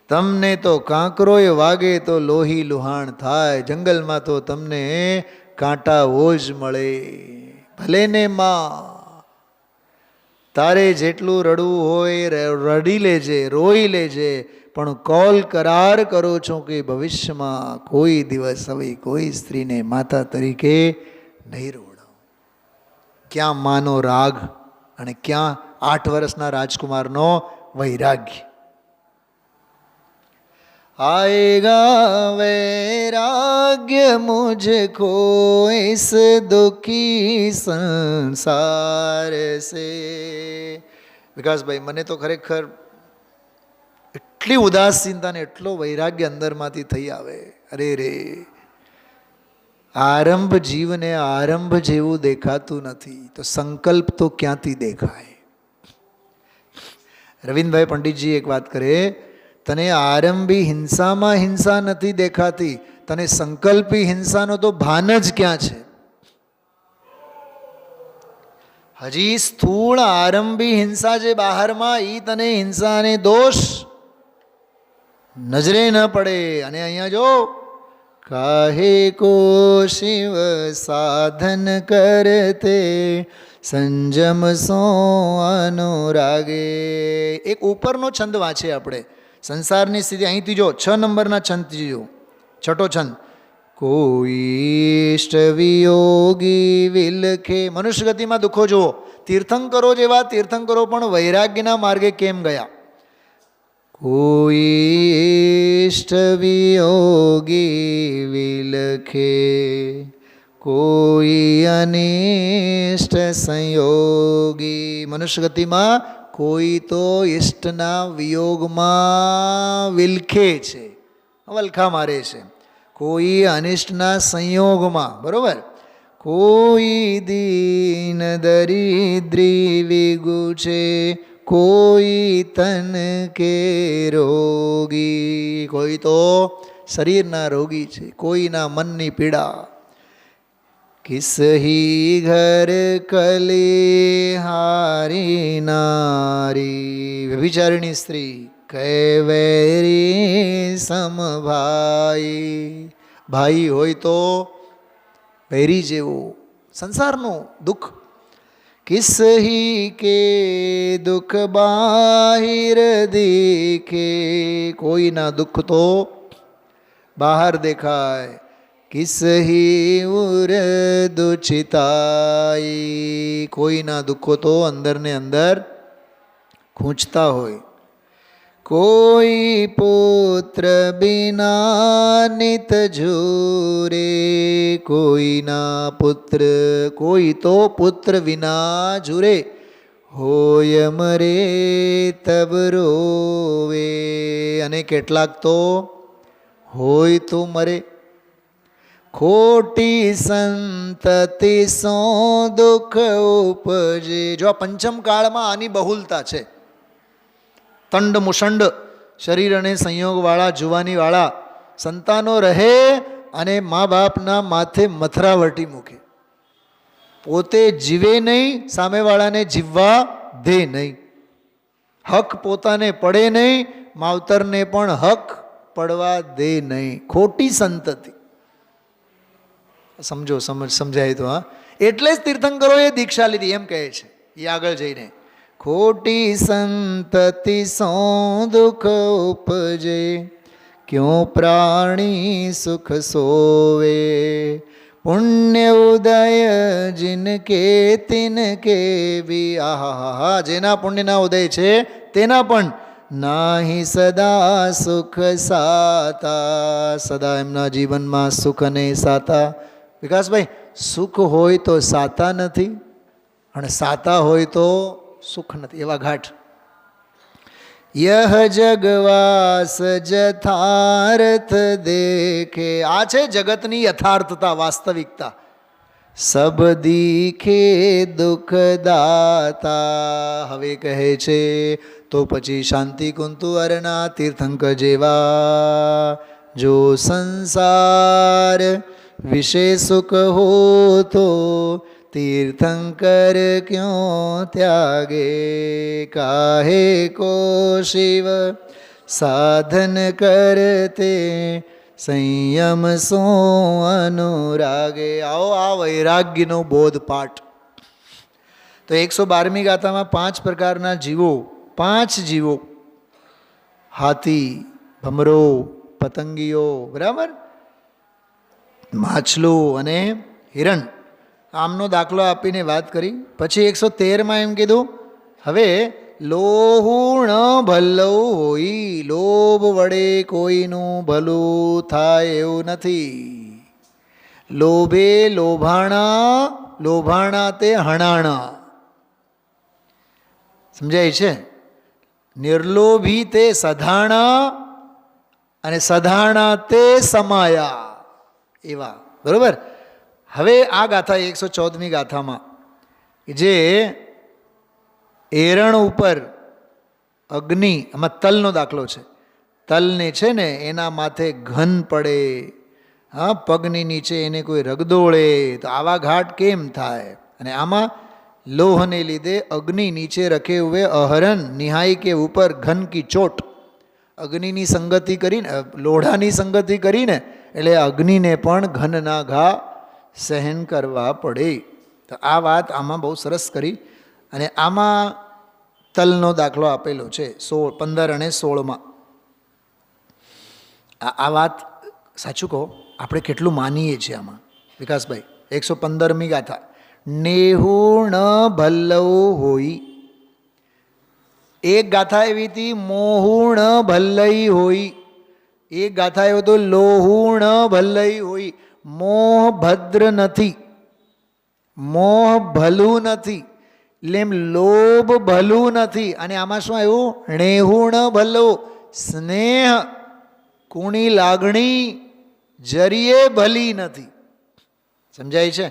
Speaker 1: તમને તો કાંકરોય વાગે તો લોહી લુહાણ થાય, જંગલમાં તો તમને કાંટાઓ જ મળે. ભલે ને માં, તારે જેટલું રડવું હોય રડી લેજે, રોઈ લેજે, પણ કોલ કરાર કરો છો કે ભવિષ્યમાં કોઈ દિવસ હવે કોઈ સ્ત્રીને માતા તરીકે નહીં રોવડાવો. ક્યાં માનો રાગ અને ક્યાં 8 વર્ષના રાજકુમારનો વૈરાગ્ય. आएगा वैराग्य मुझको इस दुखी संसार से. વિકાસભાઈ, મને તો ખરેખર એટલી ઉદાસીનતા ને એટલો વૈરાગ્ય અંદરમાંથી થઈ આવે. અરે રે, આરંભ જીવને આરંભ જેવું દેખાતું નથી તો સંકલ્પ તો ક્યાંથી દેખાય. રવિન્દ્રભાઈ પંડિતજી એક વાત કરે, તને આરંભી હિંસામાં હિંસા નથી દેખાતી, તને સંકલ્પી હિંસાનો તો ભાન જ ક્યાં છે. હજી સ્થૂળ આરંભી હિંસા જે બહારમાં, એ તને હિંસાને દોષ નજરે ન પડે. અને અહીંયા જો, કાહે કો શિવ સાધન કરતે સંજમ સો અનુરાગે. એક ઉપરનો છંદ વાંચે આપણે, સંસારની સ્થિતિ અહીંથી જો 6 નંબરના છંદથી જો, છઠ્ઠો છંદ. કોઈ ઇષ્ટ વિયોગી વિલખે. મનુષ્ય ગતિમાં દુઃખો જુઓ, તીર્થંકરો જેવા તીર્થંકરો પણ વૈરાગ્યના માર્ગે કેમ ગયા. કોઈ ઇષ્ટ વિયોગી વિલખે, કોઈ અનિષ્ટ સંયોગી. મનુષ્ય ગતિમાં કોઈ તો ઈષ્ટના વિયોગમાં વિલખે છે, વલખા મારે છે. કોઈ અનિષ્ટના સંયોગમાં, બરોબર. કોઈ દીન દરિદ્રી વિગુચે, કોઈ તન કે રોગી. કોઈ તો શરીરના રોગી છે, કોઈના મનની પીડા. કિસહી ઘર કલિહારી નારી. વ્યભિચારિણી સ્ત્રી કૈવેરી સમભાઈ. ભાઈ હોય તો વૈરી જેવું. સંસારનું દુઃખ. કિસહી કે દુઃખ બાહિર દેખે. કોઈના દુઃખ તો બહાર દેખાય. કિસહી ઉર્દુચિતાઈ. કોઈના દુઃખો તો અંદર ને અંદર ખૂંચતા હોય. કોઈ પુત્ર બિના નિત ઝૂરે. કોઈના પુત્ર, કોઈ તો પુત્ર વિના ઝૂરે. હોય મરે તબ રોવે. અને કેટલાક તો હોય તો મરે. ખોટી સંતતિ સો દુઃખ ઉપજે. જો આ પંચમ કાળમાં આની બહુલતા છે. તંડ મુષંડ શરીર અને સંયોગવાળા જુવાનીવાળા સંતાનો રહે અને મા બાપના માથે મથરાવટી મૂકે. પોતે જીવે નહીં, સામેવાળાને જીવવા દે નહીં. હક પોતાને પડે નહીં, માવતરને પણ હક પડવા દે નહીં. ખોટી સંતતિ. સમજો, સમજાય તો. હા, એટલે જ તીર્થંકરોએ દીક્ષા લીધી એમ કહે છે એ આગળ જઈને. ખોટી સંતતિ સો દુઃખ ઉપજે, ક્યોં પ્રાણી સુખ સોવે. પુણ્ય ઉદય જિનકે તિનકે ભી. આહા, જેના પુણ્યના ઉદય છે તેના પણ નાહી સદા સુખ સાતા. સદા એમના જીવનમાં સુખ અને સાતા. વિકાસભાઈ, સુખ હોય તો સાતા નથી અને સાતા હોય તો સુખ નથી, એવા ઘાટ. યહ જગવાસ જથાર્થ દેખે. આ છે જગતની યથાર્થતા, વાસ્તવિકતા. સબ દીખે દુઃખદાતા. હવે કહે છે તો પછી શાંતિ કુંતુ અરના તીર્થંક જેવા. જો સંસાર વિશે સુખ હો તો તીર્થંકર ક્યોં ત્યાગે. કાહે કો શિવ સાધન કરતે સંયમ સો અનુરાગે. આવો આ વૈરાગ્યનો બોધપાઠ. તો 112મી ગાથામાં 5 પ્રકારના જીવો, 5 જીવો, હાથી, ભમરો, પતંગીઓ, બરાબર, માછલું અને હિરણ, આમનો દાખલો આપીને વાત કરી. પછી 113માં એમ કીધું, હવે લોહુણ ભલ્લવ હોય, લોભ વડે કોઈનું ભલું થાય એવું નથી. લોભે લોભાણા, લોભાણા તે હણાણા. સમજાય છે? નિર્લોભી તે સધાણા અને સધાણા તે સમાયા, એવા. બરાબર. હવે આ ગાથા 114મી ગાથામાં જે એરણ ઉપર અગ્નિ, આમાં તલનો દાખલો છે. તલને છે ને એના માથે ઘન પડે, હા, પગની નીચે એને કોઈ રગદોળે તો આવા ઘાટ કેમ થાય? અને આમાં લોહને લીધે અગ્નિ નીચે રખે હુએ અહરણ નિહાય કે ઉપર ઘન કી ચોટ. અગ્નિની સંગતિ કરીને, લોઢાની સંગતિ કરીને એટલે અગ્નિને પણ ઘનના ઘા સહન કરવા પડે. તો આ વાત આમાં બહુ સરસ કરી. અને આમાં તલનો દાખલો આપેલો છે 15 અને 16માં. આ વાત સાચું કહો, આપણે કેટલું માનીએ છીએ આમાં વિકાસભાઈ? 115મી ગાથા, નેહુણ ભલ્લવ હોય. એક ગાથા એવી હતી મોહુણ ભલ્લઈ હોય, એક ગાથા એવો તો લોહુણ ભલ્લઈ હોય. મોહ ભદ્ર નથી, મોહ ભલું નથી, એટલે એમ લોભ ભલું નથી. અને આમાં શું આવ્યું? નેહુણ ભલ્લો, સ્નેહ, કુણી લાગણી જરીએ ભલી નથી. સમજાય છે?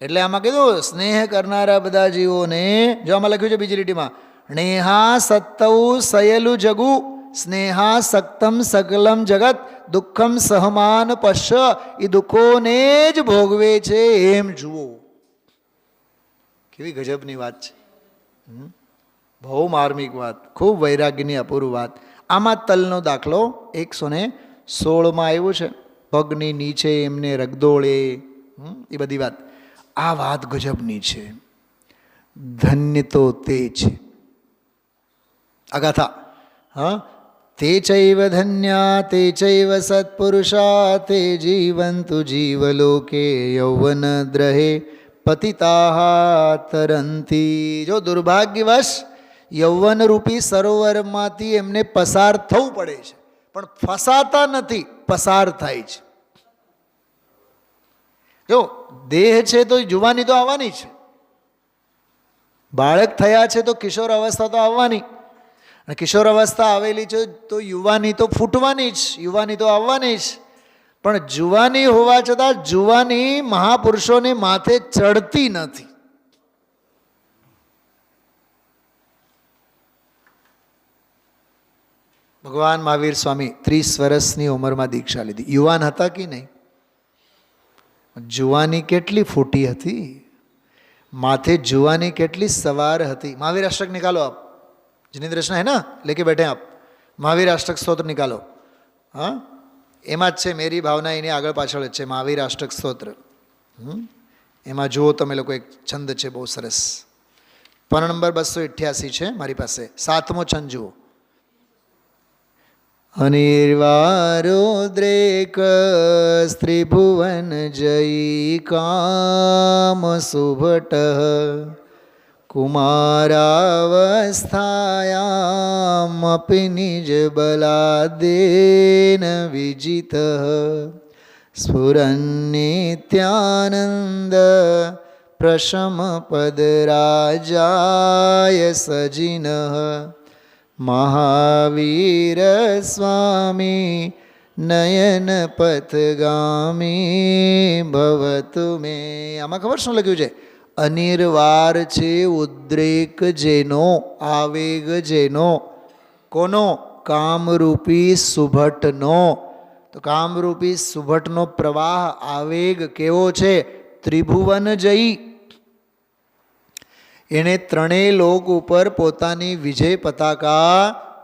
Speaker 1: એટલે આમાં કીધું સ્નેહ કરનારા બધા જીવોને, જો આમાં લખ્યું છે બીજી લીટીમાં, નેહા સત્તૌ સયલું જગુ સ્નેહા સક્તમ સકલમ જગત દુઃખમ સહમાન પશ્ય. એ દુઃખોને જ ભોગવે છે એમ જુઓ. કેવી ગજબની વાત છે! બહુ માર્મિક વાત, ખૂબ વૈરાગ્યની અપૂર્વ વાત. આમાં તલનો દાખલો 116માં આવ્યું છે. પગની નીચે એમને રગદોળે, એ બધી વાત. આ વાત ગજબની છે. ધન્ય તો તે છે આ ગાથા. હા, તે ચૈવ ધન્યા તે ચૈવ સત્પુરુષા તે જીવંતુ જીવલોકે યૌવન દ્રહે પતિતાહા તરંતી. જો દુર્ભાગ્યવશ યૌવન રૂપી સરોવરમાંથી એમને પસાર થવું પડે છે, પણ ફસાતા નથી, પસાર થાય છે. જો દેહ છે તો જુવાની તો આવવાની છે, બાળક થયા છે તો કિશોર અવસ્થા તો આવવાની, અને કિશોર અવસ્થા આવેલી છે તો યુવાની તો ફૂટવાની જ, યુવાની તો આવવાની જ. પણ જુવાની હોવા છતાં જુવાની મહાપુરુષોને માથે ચડતી નથી. ભગવાન મહાવીર સ્વામી 30 વર્ષની ઉંમરમાં દીક્ષા લીધી. યુવાન હતા કે નહીં? જુવાની કેટલી ફૂટી હતી, माथे जुवानी केटली सवार हती. महावीर अष्टक निकालो आप, जिनेन्द्र कृष्ण है ना, लेके बैठे आप. महावीर अष्टक स्तोत्र निकालो. हाँ, एमां ज छे मेरी भावना एनी आगळ पाछळ ज छे महावीर अष्टक स्तोत्र. एमां जुओ तमे लोको एक छंद छे बहु सरस. पण नंबर 288 छे मारी पासे. 7मो छंद जुओ. अनिर्वारोद्रेक स्त्रिभुवन जयी काम सुभट कुमारावस्थायामपि निज बलादेन विजित स्फुरन्नित्यानन्द प्रशम पदराजाय सजिनः महावीर स्वामी नयन पथगामी भवतु मे. आमा खबर शुं लख्युं छे? अनिर्वार छे उद्रेक जेनो, आवेग जेनो. कोनो? कामरूपी सुभटनो. तो कामरूपी सुभटनो प्रवाह आवेग केवो छे? त्रिभुवन जयी. एने त्रणेय लोक ऊपर पोतानी विजय पताका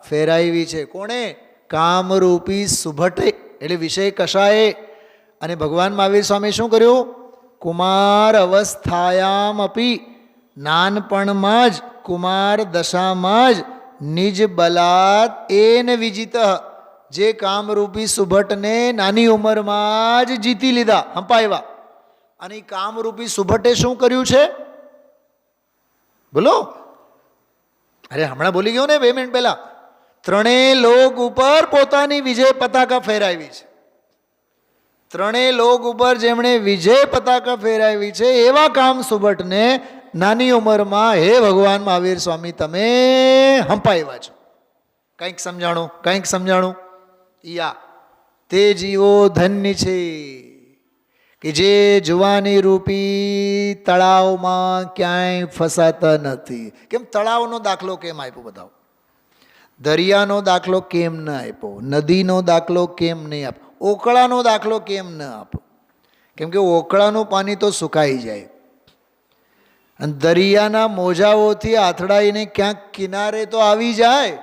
Speaker 1: ફેરાવી છે. કોણે? કામરૂપી સુભટે, એટલે વિષય કશાએ. અને ભગવાન મહાવીર સ્વામી શું કર્યું? કુમાર અવસ્થાયામ અપી, નાનપણમાં જ, કુમાર દશામાં જ નિજ બલાત એન વિજિત, જે કામરૂપી સુભટને નાની ઉંમરમાં જ જીતી લીધા, હંપાવ્યા. અને કામરૂપી સુભટે શું કર્યું છે? બોલો. અરે હમણાં બોલી ગયો ને 2 મિનિટ પહેલા. 3 લોક ઉપર પોતાની વિજય પતાકા ફેરાવી છે. 3 લોક ઉપર જેમણે વિજય પતાકા ફેરાવી છે એવા કામ સુભટને નાની ઉંમરમાં હે ભગવાન મહાવીર સ્વામી તમે હંપાવ્યા છો. કંઈક સમજાણું? કંઈક સમજાણું? યા તે જીવો ધન્ય છે કે જે જુવાની રૂપી તળાવમાં ક્યાંય ફસાતા નથી. કેમ તળાવનો દાખલો કેમ આપ્યો બતાવો? દરિયાનો દાખલો કેમ ન આપ્યો? નદીનો દાખલો કેમ નહીં આપ્યો? ઓકળાનો દાખલો કેમ ન આપો? કેમ કે ઓકળાનું પાણી તો સુકાઈ જાય અને દરિયાના મોજાઓથી આથડાઈને ક્યાંક કિનારે તો આવી જાય.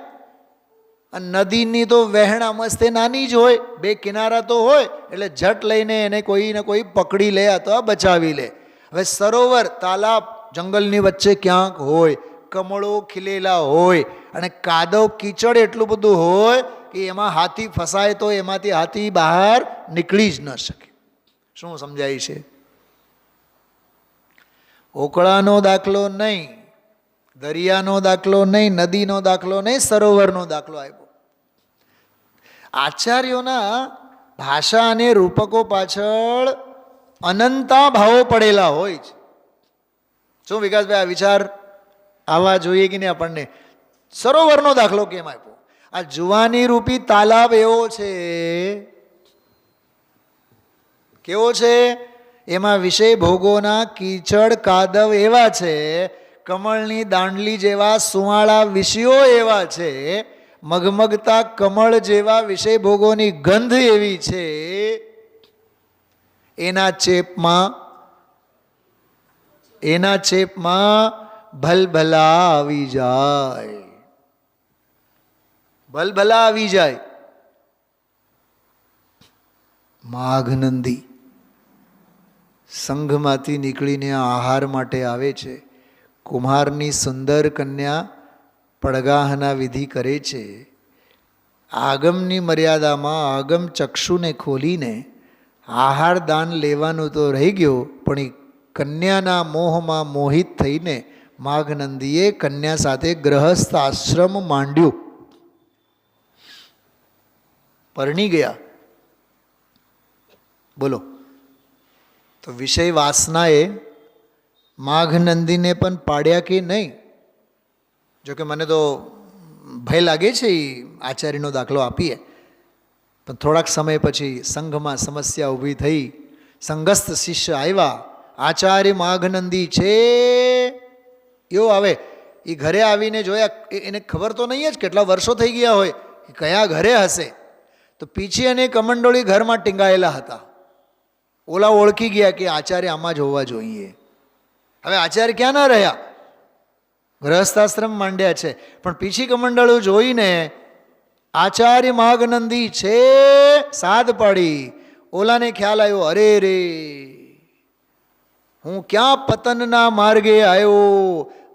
Speaker 1: અને નદીની તો વહેણ મસ્તે નાની જ હોય, 2 કિનારા તો હોય, એટલે ઝટ લઈને એને કોઈ ને કોઈ પકડી લે અથવા બચાવી લે. હવે સરોવર, તાલાબ જંગલની વચ્ચે ક્યાંક હોય, કમળો ખીલેલા હોય અને કાદવ કીચડ એટલું બધું હોય કે એમાં હાથી ફસાય તો એમાંથી હાથી બહાર નીકળી જ ન શકે. શું સમજાય છે? ઓકળાનો દાખલો નહીં, દરિયાનો દાખલો નહીં, નદીનો દાખલો નહીં, સરોવરનો દાખલો આપ્યો. આચાર્યોના ભાષા અને રૂપકો પાછળ અનંતા ભાવો પડેલા હોય છે. શું વિકાસભાઈ આ વિચાર આવવા જોઈએ કે નહીં આપણને? સરોવરનો દાખલો કેમ આપ્યો? આ જુવાની રૂપી તાલાબ એવો છે, કેવો છે? એમાં વિષય ભોગોના કીચડ કાદવ એવા છે, કમળની દાંડલી જેવા સુવાળા વિષયો એવા છે, મગમગતા કમળ જેવા વિષય ભોગોની ગંધ એવી છે, એના ચેપમાં ભલભલા આવી જાય, ભલભલા આવી જાય. માઘનંદી સંઘમાંથી નીકળીને આહાર માટે આવે છે. કુમારની સુંદર કન્યા પડગાહના વિધિ કરે છે. આગમની મર્યાદામાં આગમ ચક્ષુને ખોલીને આહાર દાન લેવાનું તો રહી ગયો, પણ એ કન્યાના મોહમાં મોહિત થઈને માઘનંદીએ કન્યા સાથે ગ્રહસ્થ આશ્રમ માંડ્યું. પરણી ગયા. બોલો. તો વિષય વાસનાએ માઘનંદીને પણ પાડ્યા કે નહીં? જોકે મને તો ભય લાગે છે એ આચાર્યનો દાખલો આપીએ, પણ થોડાક સમય પછી સંઘમાં સમસ્યા ઊભી થઈ. સંઘસ્થ શિષ્ય આવ્યા, આચાર્ય માઘનંદી છે એવો આવે. એ ઘરે આવીને જોયા, એને ખબર તો નહીં જ કેટલા વર્ષો થઈ ગયા હોય કે કયા ઘરે હશે. તો પીછી અને કમંડોળી ઘરમાં ટીંગાયેલા હતા. ઓલા ઓળખી ગયા કે આચાર્ય આમાં જ હોવા જોઈએ. હવે આચાર્ય ક્યાં ના રહ્યા? ગ્રહસ્થાશ્રમ માંડ્યા છે. પણ પીછી કમંડળું જોઈને આચાર્ય માઘનંદી છે સાદ પાડી. ઓલાને ખ્યાલ આવ્યો, અરે રે હું ક્યાં પતનના માર્ગે આવ્યો.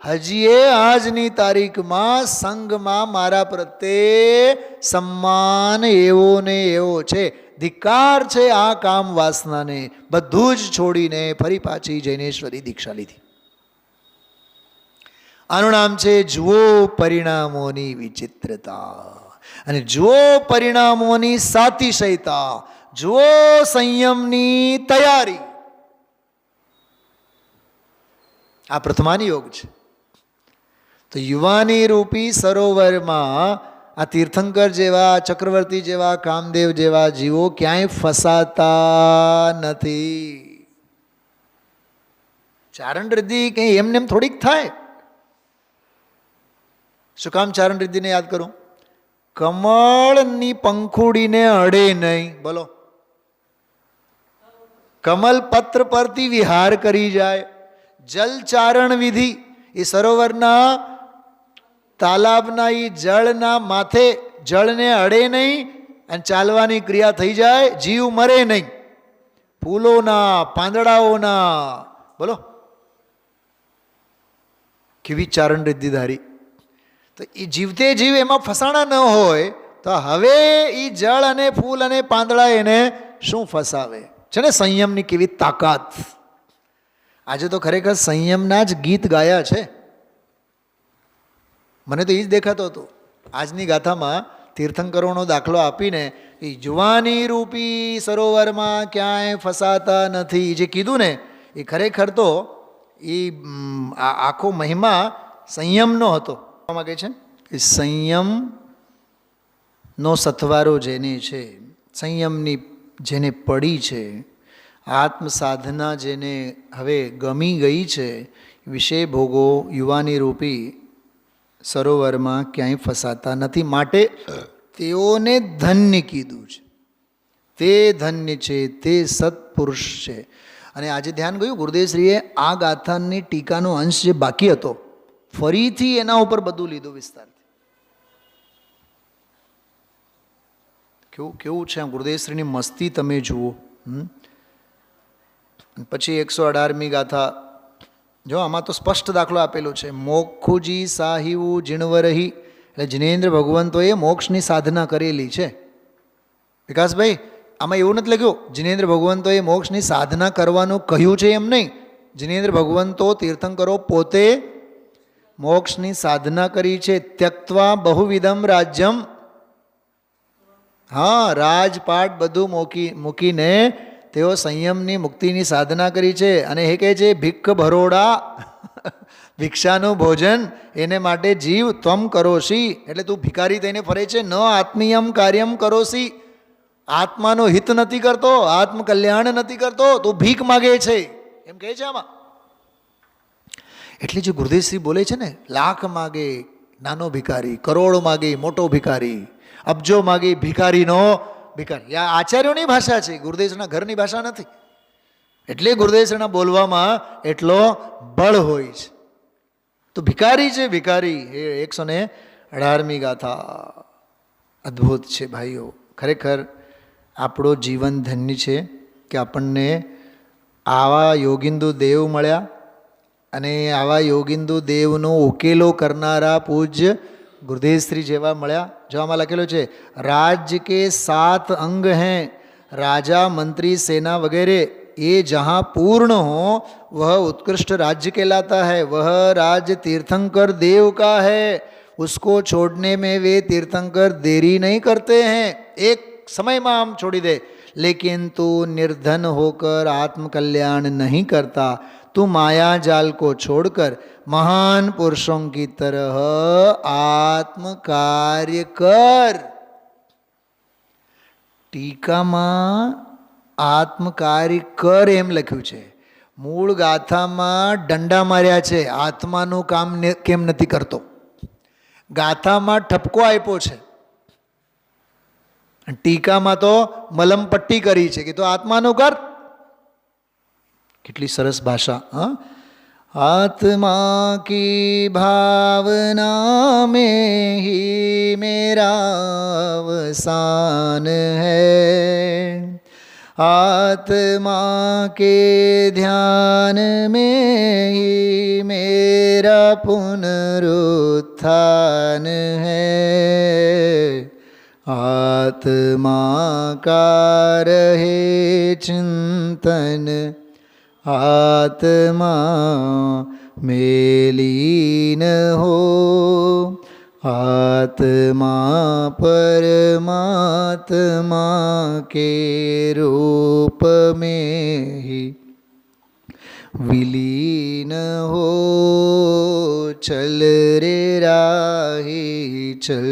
Speaker 1: હજી એ આજની તારીખમાં સંઘમાં મારા પ્રત્યે સન્માન એવો ને એવો છે. ધિક્કાર છે આ કામ વાસનાને. બધું જ છોડીને ફરી પાછી જૈનેશ્વરી દીક્ષા લીધી. આનું નામ છે જુઓ પરિણામોની વિચિત્રતા અને જુઓ પરિણામોની સાતિશયતા, જુઓ સંયમની તૈયારી. આ પ્રથમાની યોગ છે. તો યુવાની રૂપી સરોવરમાં આ તીર્થંકર જેવા, ચક્રવર્તી જેવા, કામદેવ જેવા જીવો ક્યાંય ફસાતા નથી. ચારણ રિદ્ધિ કંઈ એમને એમ થોડીક થાય. શું કામ ચારણ રિદ્ધિને યાદ કરું? કમળની પંખુડીને અડે નહીં. બોલો. કમલ પત્ર પરથી વિહાર કરી જાય. જલચારણ વિધિ એ સરોવરના તાલાબના એ જળના માથે જળને અડે નહીં અને ચાલવાની ક્રિયા થઈ જાય, જીવ મરે નહીં. ફૂલોના પાંદડાઓના, બોલો કેવી ચારણ રિદ્ધિધારી. તો એ જીવતે જીવ એમાં ફસાણા ન હોય તો હવે એ જળ અને ફૂલ અને પાંદડા એને શું ફસાવે છે ને. સંયમની કેવી તાકાત. આજે તો ખરેખર સંયમના જ ગીત ગાયા છે. મને તો એ જ દેખાતો હતો. આજની ગાથામાં તીર્થંકરોનો દાખલો આપીને એ જુવાની રૂપી સરોવરમાં ક્યાંય ફસાતા નથી જે કીધું ને, એ ખરેખર તો એ આખો મહિમા સંયમનો હતો. માગે છે કે સંયમનો સથવારો જેને છે, સંયમની જેને પડી છે, આત્મ સાધના જેને હવે ગમી ગઈ છે, વિષય ભોગો યુવાની રૂપી સરોવરમાં ક્યાંય ફસાતા નથી. માટે તેઓને ધન્ય કીધું છે. તે ધન્ય છે, તે સત્પુરુષ છે. અને આજે ધ્યાન ગયું ગુરુદેવશ્રીએ આ ગાથાની ટીકાનો અંશ જે બાકી હતો ફરીથી એના ઉપર બધું લીધું વિસ્તારથી. કેવું કેવું છે ગુરુદેવશ્રીની મસ્તી તમે જુઓ. પછી 118મી ગાથા જો, આમાં તો સ્પષ્ટ દાખલો આપેલો છે. મોક્ષુજી સાહિવું જીણવરહી, એટલે જિનેન્દ્ર ભગવંતોએ મોક્ષની સાધના કરેલી છે. વિકાસભાઈ, આમાં એવું નથી લખ્યું જિનેન્દ્ર ભગવંતોએ મોક્ષની સાધના કરવાનું કહ્યું છે એમ નહીં. જિનેન્દ્ર ભગવંતો તીર્થંકરો પોતે મોક્ષની સાધના કરી છે. ત્યક્ત્વા બહુવિધમ રાજ્યમ, હા, રાજપાટ બધું મૂકીને તેઓ સંયમની મુક્તિની સાધના કરી છે. અને એ કહે છે ભિક્ષ ભરોડા, ભિક્ષાનું ભોજન એને માટે જીવ ત્વમ કરોશી, એટલે તું ભિખારી થઈને ફરે છે. ન આત્મીયમ કાર્યમ કરોશી, આત્માનો હિત નથી કરતો, આત્મ કલ્યાણ નથી કરતો, તું ભીખ માગે છે એમ કહે છે આમાં. એટલે જે ગુરુદેવશ્રી બોલે છે ને, લાખ માગે નાનો ભિખારી, કરોડ માગે મોટો ભિખારી, અબજો માગે ભિખારીનો ભિખારી. આ આચાર્યોની ભાષા છે, ગુરુદેવના ઘરની ભાષા નથી. એટલે ગુરુદેવના બોલવામાં એટલો બળ હોય છે. તો ભિખારી છે, ભિખારી. એ 118મી ગાથા અદ્ભુત છે ભાઈઓ. ખરેખર આપણો જીવન ધન્ય છે કે આપણને આવા યોગિંદુ દેવ મળ્યા અને આવા યોગિંદુ દેવનો ઉકેલો કરનારા પૂજ્ય गुरुदेवश्री जेवा मळ्या. जो आमां लखेलो छे राज्य के 7 अंग हैं, राजा मंत्री सेना वगैरह, ये जहाँ पूर्ण हो वह उत्कृष्ट राज्य कहलाता है. वह राज्य तीर्थंकर देव का है, उसको छोड़ने में वे तीर्थंकर देरी नहीं करते हैं. एक समय में हम छोड़ी दे, लेकिन तू निर्धन होकर आत्मकल्याण नहीं करता. तू माया जाल को छोड़कर महान पुरुषों की तरह आत्म कार्य कर. टीकाમાં આત્મ કાર્ય કર એમ લખ્યું છે. મૂળ ગાથામાં દંડા માર્યા છે, આત્માનું કામ કેમ નથી કરતો. ગાથામાં ઠપકો આપ્યો છે, ટીકામાં તો મલમ પટ્ટી કરી છે કે તો આત્માનું કર. कितनी सरस भाषा. हाँ, आत्मा की भावना में ही मेरा अवसान है, आत्मा के ध्यान में ही मेरा पुनरुत्थान है. आत्मा का रहे चिंतन, आत्मा में लीन हो, आत्मा परमात्मा के रूप में ही विलीन हो. चल रे राही चल,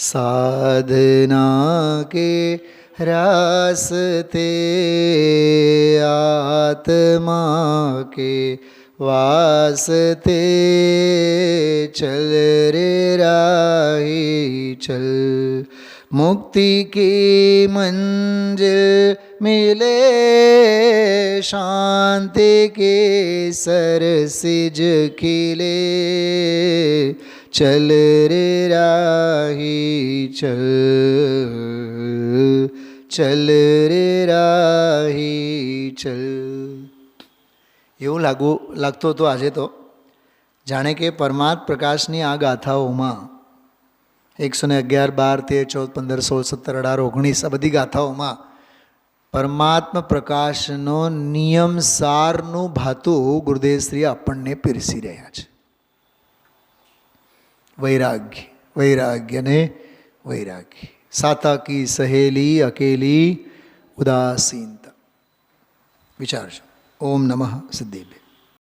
Speaker 1: साधना के रास्ते आत्मा के वास्ते. चल रे राही चल, मुक्ति की मंजिल मिले शांति के सरसिज खिले चल रे राही चल चल रे राही ચલ. એવું લાગતું હતું આજે તો જાણે કે પરમાત્મ પ્રકાશની આ ગાથાઓમાં 111, 12, 13, 14, 15, 16, 17, 18, 19 આ બધી ગાથાઓમાં પરમાત્મ પ્રકાશનો નિયમ સારનું ભાતું ગુરુદેવશ્રી આપણને પીરસી રહ્યા છે. વૈરાગ્ય વૈરાગ્ય ને વૈરાગ્ય. સાતા કી સહેલી અકેલી ઉદાસીનતા. વિચારજો. ઓમ નમઃ સિદ્ધેભ્ય.